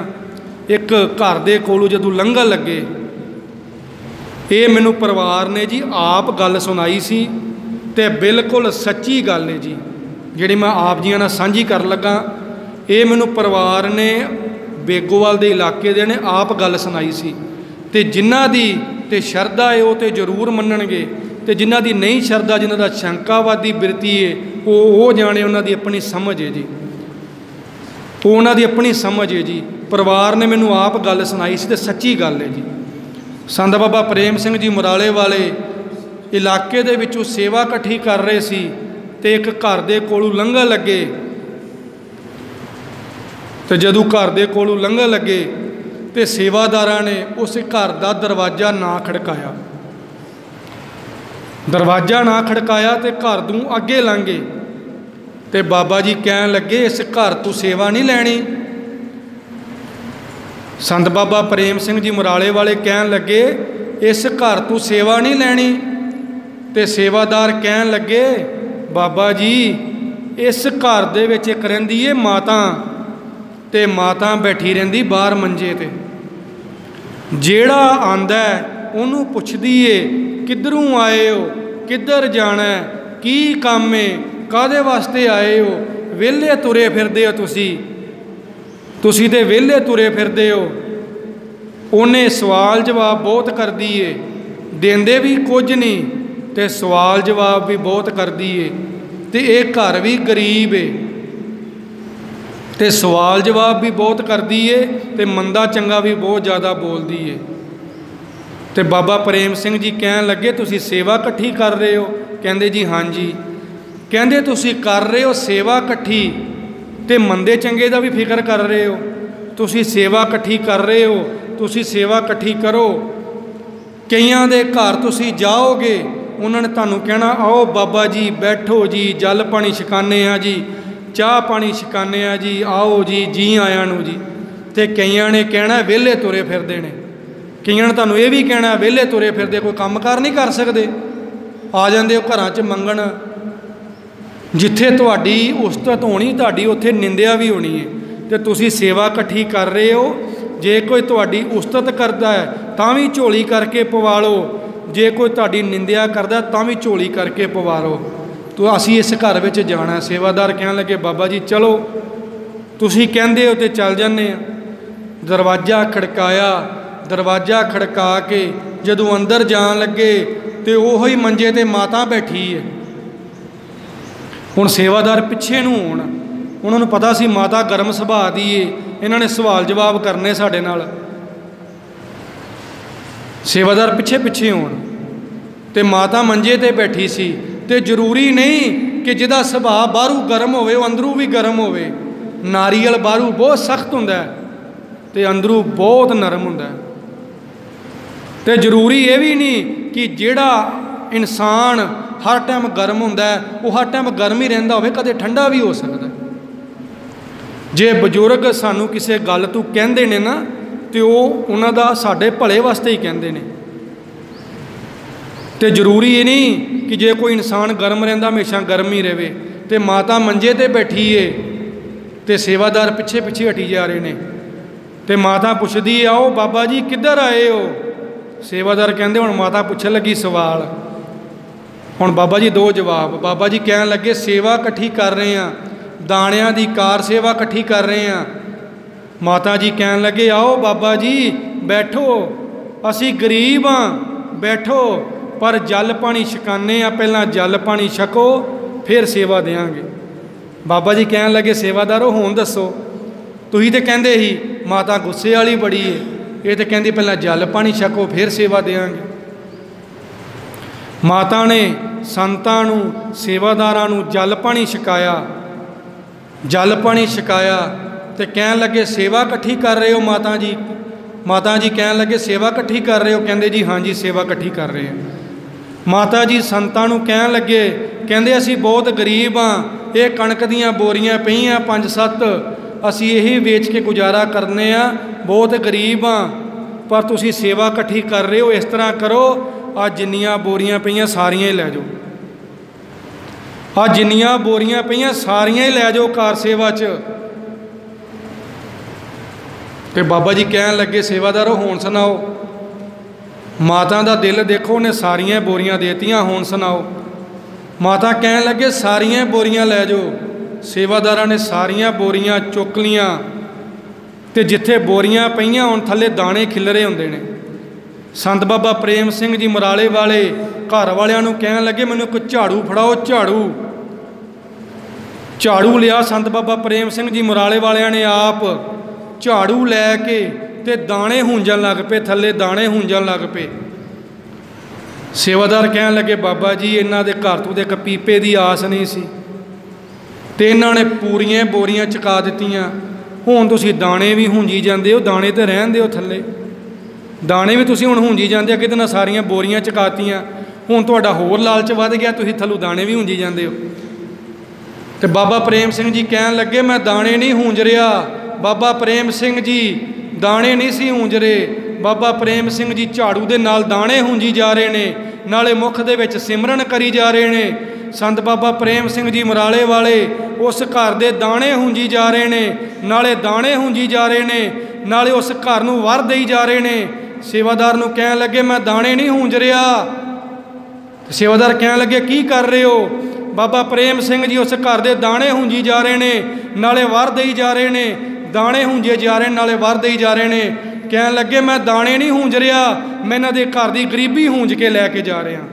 ਇੱਕ ਘਰ ਦੇ ਕੋਲੋਂ ਜਦੋਂ ਲੰਘਣ ਲੱਗੇ, ਇਹ ਮੈਨੂੰ ਪਰਿਵਾਰ ਨੇ ਜੀ ਆਪ ਗੱਲ ਸੁਣਾਈ ਸੀ ਤੇ ਬਿਲਕੁਲ ਸੱਚੀ ਗੱਲ ਹੈ ਜੀ, ਜਿਹੜੀ ਮੈਂ ਆਪ ਜੀਆਂ ਨਾਲ ਸਾਂਝੀ ਕਰਨ ਲੱਗਾ। ਇਹ ਮੈਨੂੰ ਪਰਿਵਾਰ ਨੇ ਬੇਗੋਵਾਲ ਦੇ ਇਲਾਕੇ ਦੇ ਨੇ ਆਪ ਗੱਲ ਸੁਣਾਈ ਸੀ। ਤੇ ਜਿਨ੍ਹਾਂ ਦੀ ਤੇ ਸ਼ਰਧਾ ਹੈ ਉਹ ਤੇ ਜ਼ਰੂਰ ਮੰਨਣਗੇ, ਤੇ ਜਿਨ੍ਹਾਂ ਦੀ ਨਹੀਂ ਸ਼ਰਧਾ, ਜਿਨ੍ਹਾਂ ਦਾ ਸ਼ੰਕਾਵਾਦੀ ਬਿਰਤੀ ਹੈ, ਉਹ ਜਾਣੇ, ਉਹਨਾਂ ਦੀ ਆਪਣੀ ਸਮਝ ਹੈ ਜੀ, ਉਹ ਉਹਨਾਂ ਦੀ ਆਪਣੀ ਸਮਝ ਹੈ ਜੀ। ਪਰਿਵਾਰ ਨੇ ਮੈਨੂੰ ਆਪ ਗੱਲ ਸੁਣਾਈ ਸੀ ਤੇ ਸੱਚੀ ਗੱਲ ਹੈ ਜੀ। ਸੰਤ ਬਾਬਾ ਪ੍ਰੇਮ ਸਿੰਘ ਜੀ ਮੁਰਾਲੇ ਵਾਲੇ ਇਲਾਕੇ ਦੇ ਵਿੱਚੋਂ ਸੇਵਾ ਇਕੱਠੀ ਕਰ ਰਹੇ ਸੀ ਤੇ ਇੱਕ ਘਰ ਦੇ ਕੋਲੋਂ ਲੰਘਣ ਲੱਗੇ। ਤੇ ਜਦੋਂ ਘਰ ਦੇ ਕੋਲੋਂ ਲੰਘਣ ਲੱਗੇ ਤੇ ਸੇਵਾਦਾਰਾਂ ਨੇ ਉਸ ਘਰ ਦਾ ਦਰਵਾਜ਼ਾ ਨਾ ਖੜਕਾਇਆ, ਦਰਵਾਜ਼ਾ ਨਾ ਖੜਕਾਇਆ ਤੇ ਘਰ ਨੂੰ ਅੱਗੇ ਲੰਘੇ। ਤੇ ਬਾਬਾ ਜੀ ਕਹਿਣ ਲੱਗੇ ਇਸ ਘਰ ਤੋਂ ਸੇਵਾ ਨਹੀਂ ਲੈਣੀ। ਸੰਤ ਬਾਬਾ ਪ੍ਰੇਮ ਸਿੰਘ ਜੀ ਮੁਰਾਲੇ ਵਾਲੇ ਕਹਿਣ ਲੱਗੇ ਇਸ ਘਰ ਤੋਂ ਸੇਵਾ ਨਹੀਂ ਲੈਣੀ। ਤੇ ਸੇਵਾਦਾਰ ਕਹਿਣ ਲੱਗੇ ਬਾਬਾ ਜੀ इस घर दे विच एक रहिंदी है माता, ते माता बैठी रहिंदी बाहर मंजे ते। जेड़ा आंदा है उहनूं पुछदी है किधरों आए हो, किधर जाना है, की काम है, काहदे वास्ते आए हो, वेले तुरे फिरदे हो तुसी ते वेले तुरे फिरदे हो। उन्हें सवाल जवाब बहुत करदी है, देंदे भी कुछ नहीं ते सवाल जवाब भी बहुत करदी है। ते एक घर भी गरीब है ते सवाल जवाब भी बहुत करदी है ते मंदा चंगा भी बहुत ज़्यादा बोलदी है। ते बाबा प्रेम सिंह जी कहन लगे तुसी सेवा इकट्ठी कर रहे हो? कहंदे जी हाँ जी। कहंदे तुसी कर रहे हो सेवा इकट्ठी ते मंदे चंगे दा भी फिक्र कर रहे हो, तुसी सेवा इकट्ठी कर रहे हो, तुसी सेवा इकट्ठी करो। कईयां दे घर तुसी जाओगे, उन्होंने तुहानूं कहना आओ बाबा जी बैठो जी, जल पानी छकाने आ जी, चाह पानी छकाने आ जी, आओ जी, जी आया नूं जी। ते कईयां ने कहना वेले तुरे फिरदे ने, कईयां ने तुहानूं ये भी कहना वेले तुरे फिरदे, कोई काम कार नहीं कर सकते, आ जांदे हो घरां च मंगण। जिथे तुहाडी उस्तत होनी तुहाडी उत्थे निंदिया भी होनी है। ते तुसी सेवा इकट्ठी कर रहे हो, जे कोई तुहाडी उस्तत करदा है तां भी झोली करके पवा लो, जे कोई तुहाडी निंदिया करदा तां भी झोली करके पवा लो। तो असी इस घर विच जाना। सेवादार कहन लगे बाबा जी चलो, तुसी कहंदे हो ते चल जाने। दरवाज़ा खड़काया, दरवाज़ा खड़का के जदों अंदर जान लगे तो उही मंजे ते माता बैठी है। हुण सेवादार पिछे नूं होण, उन्होंने पता सी माता गर्म सुभाअ दी है, इन्होंने सवाल जवाब करने साडे नाल। सेवादार पिछे पिछे होण ते माता मंजे ते बैठी सी। ते जरूरी नहीं कि जिहदा सुभाअ बाहरों गर्म होवे वो अंदरों भी गर्म होवे। नारियल बाहरों बहुत सख्त हुंदा है ते अंदरों बहुत नरम हुंदा है। ते जरूरी ये भी नहीं कि जिहड़ा इंसान हर टाइम गर्म हुंदा है वो हर टाइम गर्म ही रहिंदा होवे, कदे ठंडा भी हो सकदा है। जे बजुर्ग सानू किसी गल तों कहंदे ने ना तो उन्हां दा साडे भले वास्ते ही कहंदे ने। ते जरूरी ये नहीं कि जे कोई इंसान गर्म रहिंदा हमेशा गर्म ही रहे। ते माता मंजे ते बैठी है ते सेवादार पिछे पिछे हटी जा रहे ने। ते माता पुछदी है आओ बाबा जी किधर आए हो? सेवादार कहंदे हुण माता पुछन लगी सवाल। हुण बाबा जी दो जवाब। बाबा जी कहन लगे सेवा इकट्ठी कर रहे हैं, दाणियां दी कार सेवा इकट्ठी कर रहे हैं। माता जी कहन लगे आओ बाबा जी बैठो, असी गरीब हाँ बैठो, पर जल पानी छकाने आ, पहला जल पानी छको फिर सेवा देंगे। बाबा जी कहन लगे सेवादारो हुण दसो, तुसीं ते कहंदे ही माता गुस्से वाली बड़ी है, ये तो कहंदी पहला जल पानी छको फिर सेवा देंगे। माता ने संतां नूं सेवादारां नूं जल पानी छकाया, जल पानी छकाया तो कहन लगे सेवा इकट्ठी कर रहे हो माता जी? माता जी कहन लगे सेवा इकट्ठी कर रहे हो? कहंदे जी हाँ जी सेवा इकट्ठी कर रहे हैं। माता जी संतां नूं कहन लगे, कहंदे असी बहुत गरीब हाँ, ये कणक दीयां बोरियां पईयां 5-7, असी यही वेच के गुजारा करने आ, बहुत गरीब हाँ, पर तुसी सेवा इकट्ठी कर रहे हो। इस तरह करो आ जिन्नियां बोरियां पईयां सारियां ही लै जाओ, आ जिन्नियां बोरियां पईयां सारियां ही लै जाओ कार सेवा च। ते बाबा जी कहन लगे सेवादारो हुण सुनाओ। माता दा दिल देखो, उन्हें सारियां बोरियां देतियां, हुण सुनाओ। माता कहन लगे सारियां बोरियां लै जाओ। सेवादारां ने सारियां बोरियां चुक लियां ते जिथे बोरियां पईयां हुण थल्ले दाणे खिलरे हुंदे ने। संत बाबा प्रेम सिंह जी मराले वाले घर वालियां नूं कहन लगे मैनूं कोई झाड़ू फड़ाओ, झाड़ू। झाड़ू लिया संत बाबा प्रेम सिंह जी मराले वालियां ने आप झाड़ू लैके ते दाणे हूंजन लग पे, थल्ले दाणे हूंजन लग पे। सेवादार कहन लगे बाबा जी इन्हां दे घर तों ते इक पीपे दी आस नहीं सी ते इन्हां ने पूरियां बोरियां चुका दित्तियां, हुण तुसीं दाणे भी हूंजी जांदे हो, दाणे ते रहण दिओ थल्ले, दाणे भी तुसीं हुण हूंजी जांदे हो, किते ना सारियां बोरियां चुकातियां, हुण तुहाडा होर लालच वध गया, तुसीं थल्लों दाणे भी हूंजी जांदे हो। ते बाबा प्रेम सिंह जी कहन लगे मैं दाणे नहीं हूंज रिहा, बाबा प्रेम सिंह जी दाणे नहीं सी हूंज रहे, बाबा प्रेम सिंह जी झाड़ू दे नाल दाणे हूंजी जा रहे ने, नाले मुख दे विच सिमरन करी जा रहे ने। संत बाबा प्रेम सिंह जी मराले वाले उस घर दे दाने हुंजी जा रहे ने, नाले दाने हुंजी जा रहे ने, नाले उस घर नूं वर देई जा रहे ने। सेवादार नूं कहण लगे मैं दाने नहीं हूंज रहा। सेवादार कहण लगे की कर रहे हो? बाबा प्रेम सिंह जी उस घर दे दाने हुंजी जा रहे ने, नाले वर देई जा रहे ने, दाने हुंजे जा रहे नाले वर देई जा रहे ने। कहण लगे मैं दाने नहीं हूंज रहा, मैं इन्हां दे घर दी गरीबी हूंज के लैके जा रहा।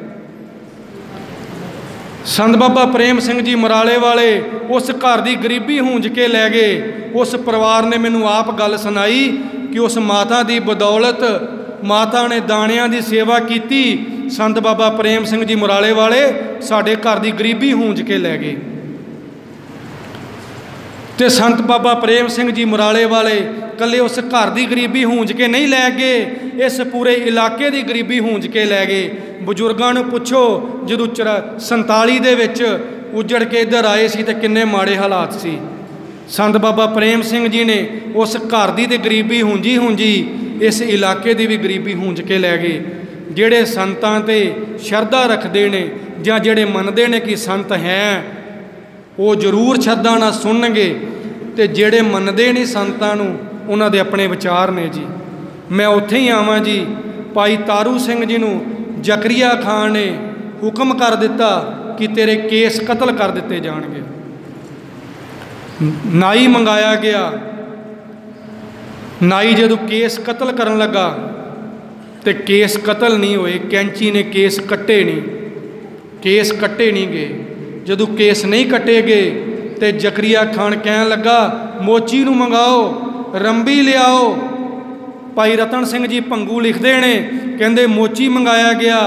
संत बाबा प्रेम सिंह जी मराले वाले उस घर की गरीबी हूंज के लै गए। उस परिवार ने मैनू आप गल सुनाई कि उस माता की बदौलत माता ने दाणियां की सेवा की। संत बाबा प्रेम सिंह जी मराले वाले साडे घर की गरीबी हूंज के लै गए। तो संत बाबा प्रेम सिंह जी मराले वाले कल्ले उस घर की गरीबी हूंज के नहीं लै गए, इस पूरे इलाके की गरीबी हूंज के लै गए। बजुर्गों को पुछो जो 47 दे विच उजड़ के इधर आए सी तो किन्ने माड़े हालात सी। संत बाबा प्रेम सिंह जी ने उस घर की तो गरीबी हूंजी हूंजी इस इलाके की भी गरीबी हूंज के लै गए। जिहड़े संतां ते शरधा रखते ने जां जिहड़े मनदे ने कि संत हैं वो जरूर शरधा नाल सुनणगे, ते जिहड़े मनदे नहीं संतां नूं उन्हां दे अपने विचार ने जी। मैं उत्थे ही आवां जी। भाई तारू सिंह जी नूं जकरिया खान ने हुक्म कर दिता कि तेरे केस कतल कर दिते जाणगे। नाई मंगाया गया। नाई जदों केस कतल करन लगा तो केस कतल नहीं होए, कैंची ने केस कट्टे नहीं, केस कट्टे नहीं गए। जदों केस नहीं कट्टे गए तो जकरिया खान कहन लगा मोची नूं मंगाओ, रंबी लियाओ। भाई रतन सिंह जी भंगू लिखते हैं कहते मोची मंगाया गया,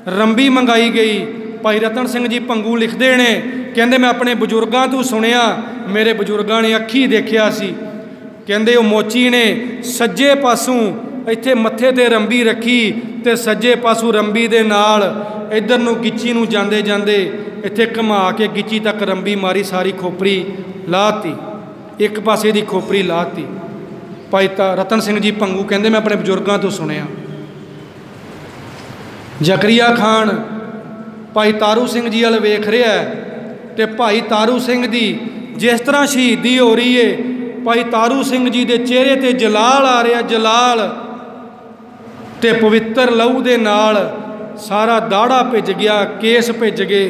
रंबी मंगाई गई। भाई रतन सिंह जी भंगू लिखते हैं कहते मैं अपने बजुर्गों तो सुनिया, मेरे बजुर्गों ने अखी देखिया सी। कहते वो मोची ने सज्जे पासों इत्थे मत्थे ते रंबी रखी ते सज्जे पासों रंबी दे नाल इधर नूं गिच्ची नूं जांदे जांदे इत्थे घुमा के गिच्ची तक रंबी मारी, सारी खोपरी लाती, एक पासे दी खोपरी लाती। भाई रतन सिंह जी भंगू कहते मैं अपने बजुर्गों तो सुनिया। जकरिया खान भाई तारू सिंह जी वाल वेख रहा है तो भाई तारू सिंह जी जिस तरह शहीदी हो रही है, भाई तारू सिंह जी के चेहरे ते जलाल आ रहा, जलाल ते पवित्र लहू दे नाल सारा दाड़ा भिज गया, केस भिज गए।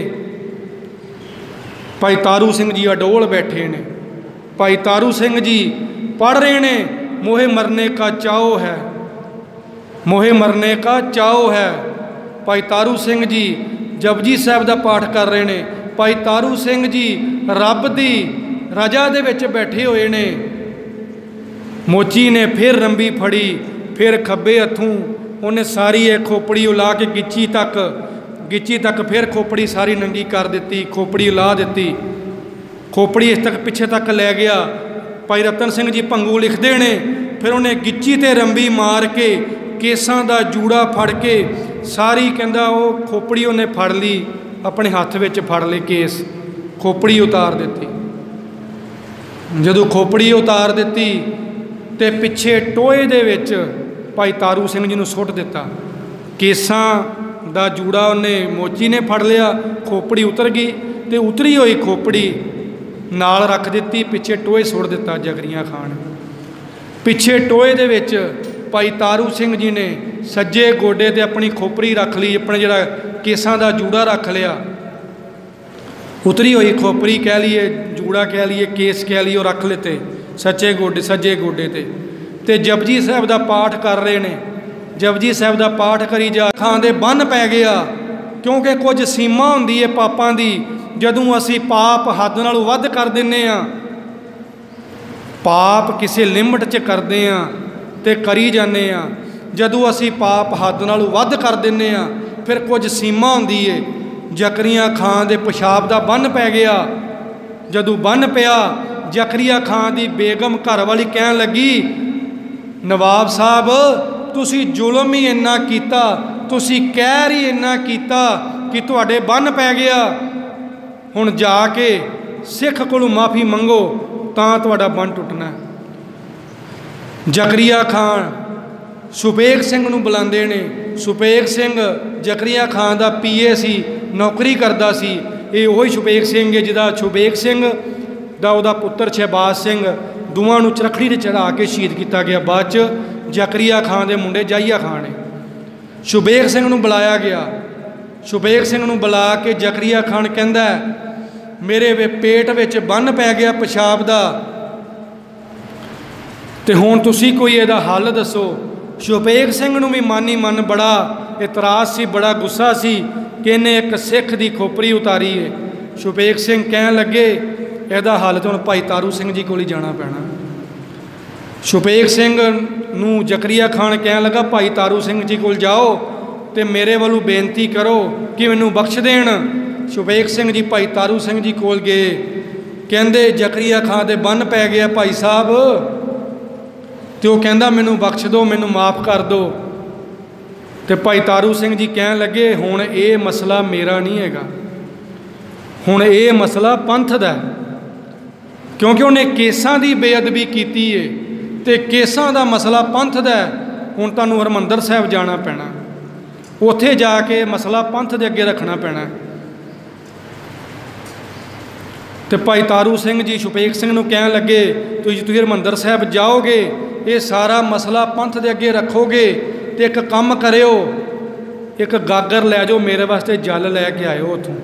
भाई तारू सिंह जी अडोल बैठे ने। भाई तारू सिंह जी पढ़ रहे ने मोहे मरने का चाओ है, मोहे मरने का चाओ है। भाई तारू सिंह जी जपजी साहब का पाठ कर रहे ने। भाई तारू सिंह जी रब की रजा दे विच बैठे हुए ने। मोची ने फिर रंबी फड़ी, फिर खब्बे हथों उन्हें सारी ये खोपड़ी उला के गिच्ची तक फिर खोपड़ी सारी नंगी कर दी, खोपड़ी उला दी, खोपड़ी इस तक पिछे तक लै गया। भाई रतन सिंह जी भंगू लिखते हैं फिर उन्हें गिच्ची ते रंबी मार के केसां दा जूड़ा फड़ के सारी कहंदा वो खोपड़ी उन्हें फड़ ली, अपने हत्थ विच फड़ ली, केस खोपड़ी उतार दी। जदों खोपड़ी उतार दी तो पिछे टोए दे विच भाई तारू सिंह जी नूं सुट दिता। केसां दा जूड़ा उन्हें मोची ने फड़ लिया, खोपड़ी उतर गई तो उतरी हुई खोपड़ी नाल रख दी, पिछे टोए सुट दिता जकरिया खान। पिछे टोए दे विच भाई तारू सिंह जी ने सज्जे गोडे ते अपनी खोपड़ी रख ली, अपने जिहड़ा केसां दा जूड़ा रख लिया, उतरी हुई खोपड़ी कह लीए, जूड़ा कह लीए, केस कह लीए, रख लेते सच्चे गोडे सज्जे गोडे ते जपजी साहब का पाठ कर रहे ने। जपजी साहब का पाठ करी जा, अखां दे बन पै गया, क्योंकि कुछ सीमा हुंदी है पापां दी। जदों असी पाप हद नालों वध कर दिंदे आ, पाप किसी लिमिट च करदे आ ते करी जाने आ। जदों असी पाप हद नालों वध कर दिंदे आ फिर कुछ सीमा हुंदी है। जकरिया खान दे पेशाब का बन पै गया। जदों बन पिया जकरिया खान की बेगम घर वाली कहन लगी नवाब साहब तुसी जुल्म ही इन्ना कीता, तुसी कहर ही इन्ना कीता कि तुहाडे बन पै गया, हुण जाके सिख कोलों माफ़ी मंगो तां तुहाडा बन टुटना। जकरिया खान सुपेग सिंह नूं बुलांदे ने। सुपेग सिंह जकरिया खान का पीए सी, नौकरी करता सी। ये वही छुपेक सिंह है जिदा छुपेक सिंह दा उहदा पुत्र शहबाज सिंह दोवां नूं चरखड़ी ते चढ़ा के शहीद किया गया। बाद च जकरिया खान के मुंडे जाहिया खान ने छुपेक सिंह नूं बुलाया गया। छुपेक सिंह नूं बुला के जकरिया खान कहंदा मेरे पेट विच बन पै गया पेशाब दा ते हुण तुसीं कोई इहदा हल दसो। छुपेक सिंह नूं भी मानी मन बड़ा इतराज़ सी, बड़ा गुस्सा सी कि इन्हें एक सिख की खोपरी उतारी है। छुपेक सिंह कहन लगे इहदा हल तो हुण भाई तारू सिंह जी कोल ही जाना पैना। छुपेक सिंह नूं जकरिया खान कहन लगा भाई तारू सिंह जी कोल जाओ तो मेरे वालों बेनती करो कि मैनूं बख्श देण। छुपेक सिंह जी भाई तारू सिंह जी कोल गए, कहंदे जकरिया खान दे बन पै गया भाई साहब, तो वह कहंदा मैनूं बख्श दो, मैनूं माफ़ कर दो। तो भाई तारू सिंह जी कहन लगे हुण ये मसला मेरा नहीं हैगा, हुण ये मसला पंथ दा है, क्योंकि उन्हें केसां की बेअदबी की है तो केसां का मसला पंथ दा है। हुण तुहानूं हरमंदर साहिब जाना पैना, उत्थे जाके मसला पंथ दे अगे रखना पैना। तो भाई तारू सिंह जी छुपेक सिंह नूं कहन लगे तुसीं हरमंदर साहिब जाओगे, ये सारा मसला पंथ दे अगे रखोगे तो एक काम करियो, एक गागर लै जाओ मेरे वास्ते, जल लैके आयो उत्थों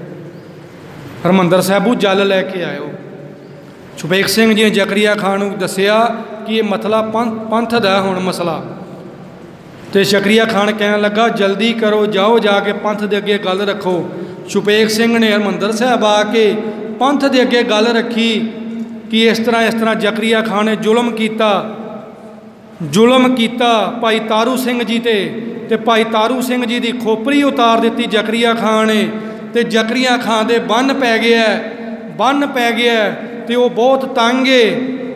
हरमंदर साहिबों जल लैके आयो। छुपेक सिंह जी ने जकरिया खान नूं दस्सिया कि ये मसला पंथ दा हुण मसला। तो जकरिया खान कहन लगा जल्दी करो, जाओ जाके पंथ दे अगे गल रखो। छुपेक सिंह ने हरमंदर साहिब आके पंथ दे अगे गल रखी कि इस तरह जकरिया खान ने जुल्म किया भाई तारू सिंह जी ते भाई तारू सिंह जी की खोपरी उतार दी जकरिया खान ने, तो जकरिया खान दे बन पै गया तो वह बहुत तंग है।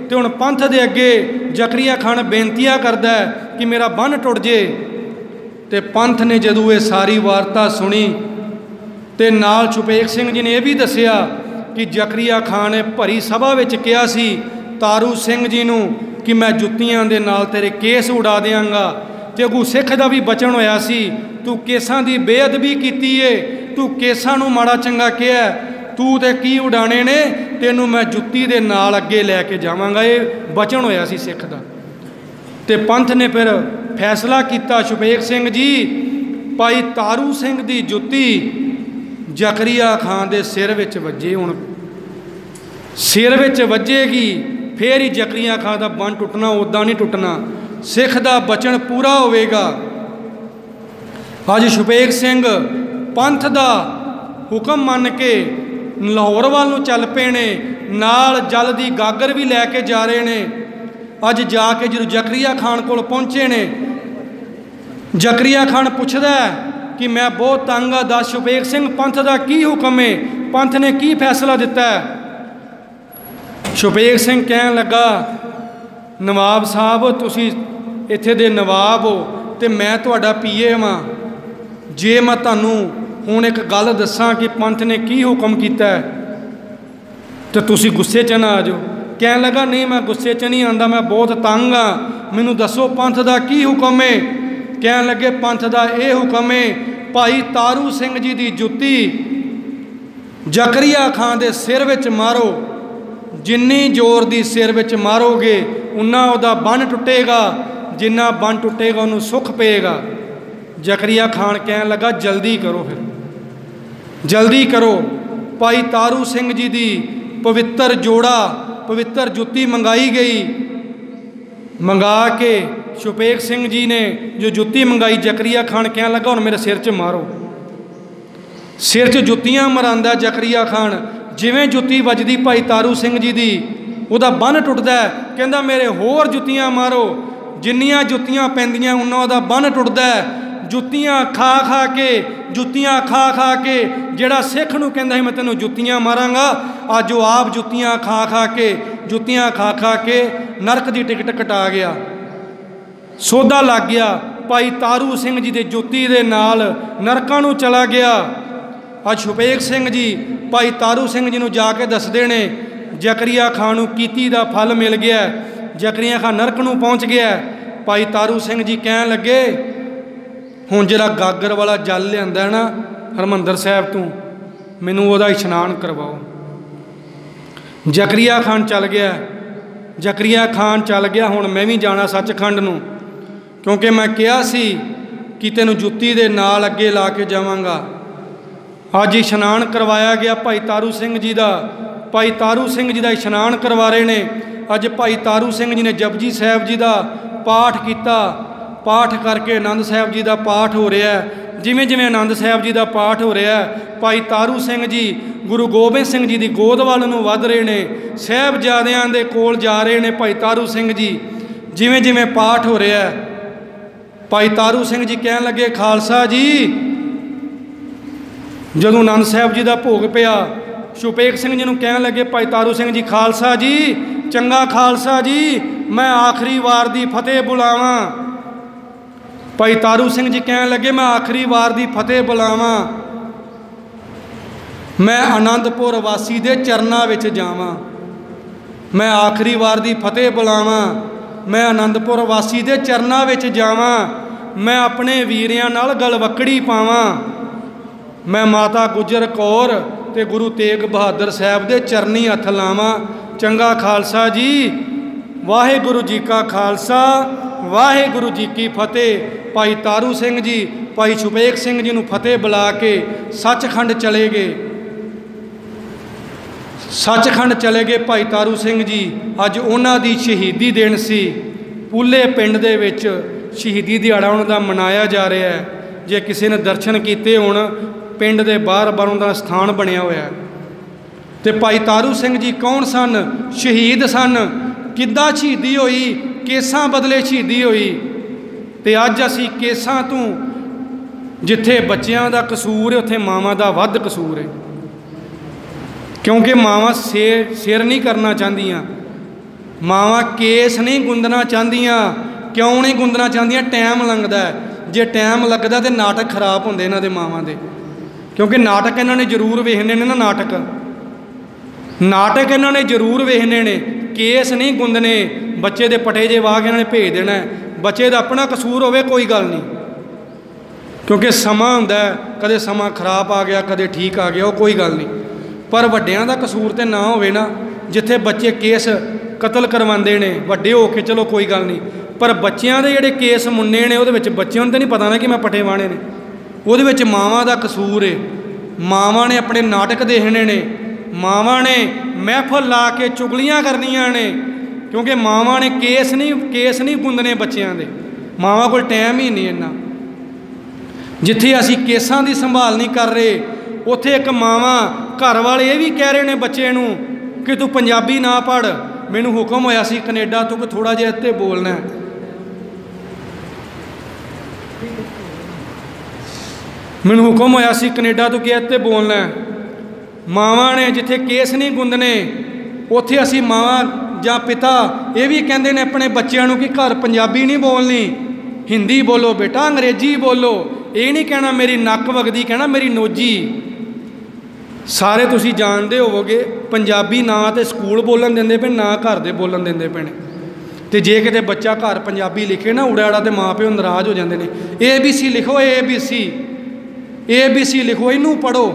तो हुण पंथ दे अगे जकरिया खान बेनतियां करदा है कि मेरा बन टुट जे। तो पंथ ने जदों ये सारी वार्ता सुनी तो नाल छुपेक सिंह जी ने यह भी दसिया कि जकरिया खान ने भरी सभा विच कहा सी तारू सिंह जी नूं कि मैं जुत्तियां दे नाल तेरे केस उड़ा देंगा। तो अगू सिख का भी बचन होया सी तू केसां दी बेअदबी कीती है, तू केसां नूं माड़ा चंगा कहा, तू तो की उड़ाने ने, तेनू मैं जुत्ती दे नाल अगे लैके जावांगा। ये बचन होया सी सिख दा। ते पंथ ने फिर फैसला किया छुपेक सिंह जी भाई तारू सिंह दी जुत्ती जकरिया खान दे सिर विच वजे, हुण सिर विच वजेगी फिर ही जकरिया खान का बन टुटना, उदा नहीं टुटना, सिख का बचन पूरा होवेगा। अज छुपेक सिंह पंथ का हुक्म मान के लाहौर वाल नूं चल पे ने, नाल जल की गागर भी लैके जा रहे ने। अज जाके जो जकरिया खान कोल पहुँचे ने, जकरिया खान पुछदा कि मैं बहुत तंग आ, दस छुपेक सिंह पंथ का की हुक्म है, पंथ ने की फैसला दिता है। छुपेक सिंह कहन लगा नवाब साहब तुसी इत्थे दे नवाब हो तो मैं तुहाडा पीए वां, जे मैं तुहानूं हुण एक गल दसां कि पंथ ने की हुक्म किया है तो तुसी गुस्से च ना आ जाओ। कहन लगा नहीं मैं गुस्से च नहीं आंदा, मैं बहुत तंग हाँ, मैनू दसो पंथ का की हुक्म है। कहन लगे पंथ का यह हुक्म है भाई तारू सिंह जी की जुत्ती जकरिया खान के सिर विच मारो, जिन्नी जोर दी सिर विच मारोगे उन्ना उहदा बन टुटेगा, जिन्ना बन टुटेगा उन्होंने सुख पेगा। जकरिया खान कहन लगा जल्दी करो, फिर जल्दी करो। भाई तारू सिंह जी की पवित्र जोड़ा पवित्र जुत्ती मंगाई गई, मंगा के छुपेक सिंह जी ने जो जुत्ती मंगाई, जकरिया खान कहन लगा हुण मेरे सिर च मारो, सिर च जुत्तियां मरांदा जकरिया खान। जिवें जुत्ती वजदी भाई तारू सिंह जी की उहदा बन टुटदा है, कहंदा मेरे होर जुत्तियां मारो, जिन्नियां जुत्तियां पैंदियां उन्ना उहदा बन टुटदा है। जुत्तियां खा खा के जिहड़ा सिख नूं कहंदा मैं तैनूं जुत्तियां मारांगा, अज वो आप जुत्तियां खा के नरक की टिकट कटा गया, सौदा लग गया। भाई तारू सिंह जी की जुत्ती दे नाल नरकां नूं चला गया। अज छुपेक सिंह जी भाई तारू सिंह जी नूं जाके दसदे ने जकरिया खान नूं कीती दा फल मिल गया, जकरिया खान नरक नूं पहुँच गया। भाई तारू सिंह जी कहन लगे हुण जिहड़ा गागर वाला जल लिआंदा ना हरमंदर साहिब तों मैनू उहदा इशनान करवाओ। जकरिया खान चल गया, जकरिया खान चल गया, हुण मैं भी जाना सचखंड नूं, क्योंकि मैं कहा सी कि तेनू जुत्ती दे नाल अगे ला के जावांगा। अज इशनान करवाया गया भाई तारू सिंह जी का, भाई तारू सिंह जी का इशनान करवा रहे ने। अज भाई तारू सिंह जी ने जपजी साहब जी का पाठ किया, पाठ करके आनंद साहब जी का पाठ हो रहा है। जिमें जिमें आनंद साहब जी का पाठ हो रहा है, भाई तारू सिंह जी गुरु गोबिंद सिंह जी की गोद वाल नूं वध रहे ने, साहिबजादियां दे कोल जा रहे ने। भाई तारू सिंह जी जिमें जिमें पाठ हो रहा है, भाई तारू सिंह जी कहन लगे, खालसा जी जदों आनंद साहब जी का भोग पिया, सुपेग सिंह जी नूं कहन लगे भाई तारू सिंह जी, खालसा जी चंगा खालसा जी, मैं आखिरी वार दी फतेह बुलावां। भाई तारू सिंह जी कहन लगे, मैं आखिरी वार दी फतेह बुलावां, मैं आनंदपुर वासी दे चरनां विच जावां। मैं आखिरी वार दी फतेह बुलावां, मैं आनंदपुर वासी दे चरनां विच जावां, मैं अपने वीरियां नाल गलवकड़ी पावां, मैं माता गुजर कौर ते गुरु तेग बहादुर साहब दे चरनी हथ लावां। चंगा खालसा जी, वाहिगुरु जी का खालसा, वाहिगुरु जी की फतेह। भाई तारू सिंह जी भाई सुपेग सिंह जी नूं फतेह बुला के सचखंड चले गए, सचखंड चले गए भाई तारू सिंह जी। अज उन्हां दी शहीदी दिन सी, पूले पिंड दे विच शहीदी दिहाड़ा उन्हां दा मनाया जा रहा है। जे किसी ने दर्शन किए होण, पिंड दे बाहर बारों का स्थान बनया होया है। ते भाई तारू सिंह जी कौन सन? शहीद सन। किद्दां शहीदी होई? केसां बदले शहीदी होई। ते अज असीं केसां तों, जिथे बच्चियां दा कसूर है उत्थे मावां दा वध कसूर है, क्योंकि मावां सिर नहीं करना चाहदियां, मावां केस नहीं गुंदना चाहदियां। क्यों नहीं गुंदना चाहदियां? टाइम लगदा है। जे टाइम लगदा तो नाटक खराब होंदे इन्हां दे मावां दे, क्योंकि नाटक इन्हां ने जरूर वेखने ने ना, नाटक इन्हां ने जरूर वेखने ने। केस नहीं गुंदने, बच्चे दे पटे जे वाह के इन्हां ने भेज देना है। बच्चे दा अपना कसूर होवे कोई गल नहीं, क्योंकि समा हुंदा है, कदे समा खराब आ गया, कदे ठीक आ गया, वो कोई गल नहीं। पर वड्डियां दा कसूर तो ना होवे ना, जिथे बच्चे केस कतल करवाते ने वड्डे हो के, चलो कोई गल नहीं। पर बच्चियां दे जिहड़े केस मुन्ने ने, उहदे विच बच्चियां नूं तो नहीं पता ना कि मैं पटे वाहने ने, उहदे विच मावां दा कसूर है। मावां ने अपने नाटक देखने ने, मावां ने महफल ला के चुगलियां करनियां ने, क्योंकि मावां ने केस नहीं गुंदने बच्चियां दे। मावां कोल टाइम ही नहीं इन्ना। जिथे असीं केसां दी संभाल नहीं कर रहे, उत्थे एक मावां घर वाले ये भी कह रहे हैं बच्चे नूं कि तू पंजाबी ना पढ़। मैनूं हुक्म होया सी कनेडा तो कि थोड़ा जिहा इत्ते बोलना है। मैनूं हुक्म होया सी कनेडा तो कि इत्ते बोलना है। मावां ने जिथे केस नहीं गुंदने, उत्थे असीं मावां जां पिता ये भी कहंदे ने अपने बच्चों नूं कि घर पंजाबी नहीं बोलनी, हिंदी बोलो बेटा, अंग्रेजी बोलो। ये नहीं कहना मेरी नक वगदी, कहना मेरी नोजी। सारे तुसीं जानते होवोगे पंजाबी ना तो स्कूल बोलन देंदे पे, ना घर दे बोलन देंदे पे ने। ते जे किते बच्चा घर पंजाबी लिखे ना उड़ा उड़ा, तो माँ प्यो नाराज़ हो जाते हैं। ABC लिखो, ABC लिखो, इनू पढ़ो,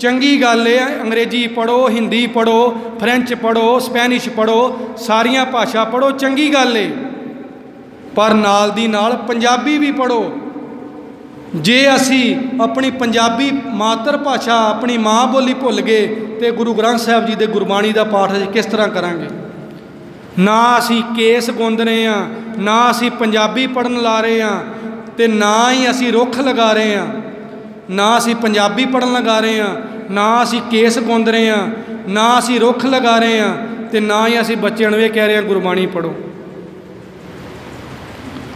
चंगी गल है। अंग्रेजी पढ़ो, हिंदी पढ़ो, फ्रेंच पढ़ो, स्पैनिश पढ़ो, सारियां भाषा पढ़ो, चंगी गल है। पर नाल दी नाल पंजाबी भी पढ़ो। जे असी अपनी पंजाबी मातर भाषा, अपनी माँ बोली भुल गए, तो गुरु ग्रंथ साहब जी के गुरबाणी का पाठ किस तरह करांगे? ना असी केस गुंद रहे हैं, ना असी पंजाबी पढ़न ला रहे हैं, तो ना ही असी रुख लगा रहे हैं। ना असी पंजाबी पढ़न लगा रहे हैं, ना असी केस गुंद रहे हैं, ना असी रुख लगा रहे हैं, तो ना ही असी बच्चों ये कह रहे हैं गुरबाणी पढ़ो,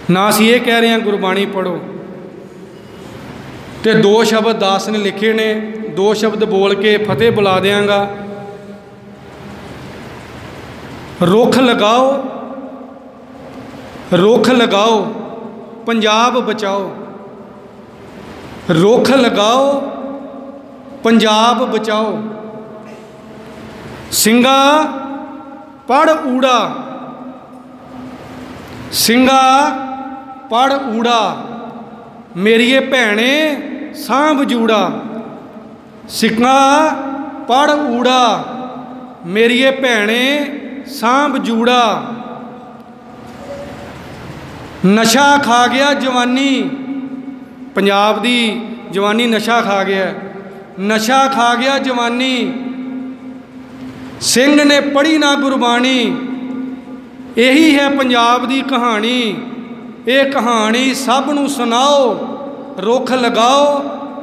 ना असी ये कह रहे हैं गुरबाणी पढ़ो। तो 2 शब्द दास ने लिखे ने, 2 शब्द बोल के फतेह बुला देंगा। रुख लगाओ, रुख लगाओ, पंजाब बचाओ। रुख लगाओ, पंजाब बचाओ। सिंगा पढ़ ऊड़ा, सिंगा पढ़ ऊड़ा, मेरिए भैणे सांभ जूड़ा। सिक्का पढ़ ऊड़ा मेरिए भैणे सांभ जूड़ा। नशा खा गया जवानी, पंजाब दी जवानी नशा खा गया, नशा खा गया जवानी। सिंह ने पढ़ी ना गुरबाणी, यही है पंजाब दी कहानी। ये कहानी सब नूं सुनाओ, रुख लगाओ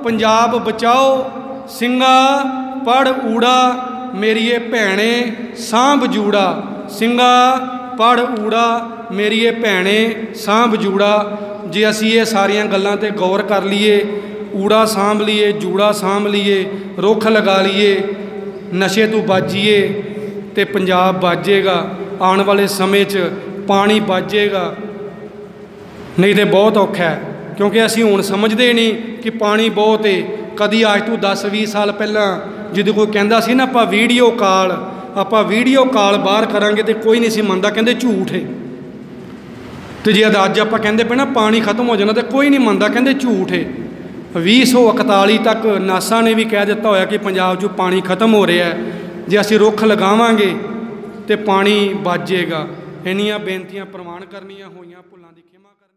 पंजाब बचाओ। सिंगा पढ़ ऊड़ा मेरिए भैणे सांभ जूड़ा। सिंगा पढ़ ऊड़ा मेरिए भैणे सांभ जूड़ा। जे असी ये सारियां गल्लां ते गौर कर लीए, ऊड़ा सांभ लीए, जूड़ा सांभ लीए, रुख लगा लीए, नशे तो बाजीए तो पंजाब बाजेगा। आने वाले समय च पानी बाजेगा, नहीं तो बहुत औखा है। क्योंकि असी हुण समझते नहीं कि पानी बहुत है। कदी अज तो 10-20 साल पहला जो कोई कहता सी ना आपां वीडियो कॉल बाहर करांगे तो कोई नहीं सी मनता, कहते झूठ है। तो जे अज आप कहते पे ना पानी खत्म हो जाना तो कोई नहीं मनता, कहते झूठ है। 2041 तक नासा ने भी कह दिता होया कि पंजाब चो पानी खत्म हो रहा है। जे असी रुख लगावांगे तो पानी बाजेगा। इन्नियां बेनतियां प्रवान करनियां होईयां, भुल्लां दी खिमा कर।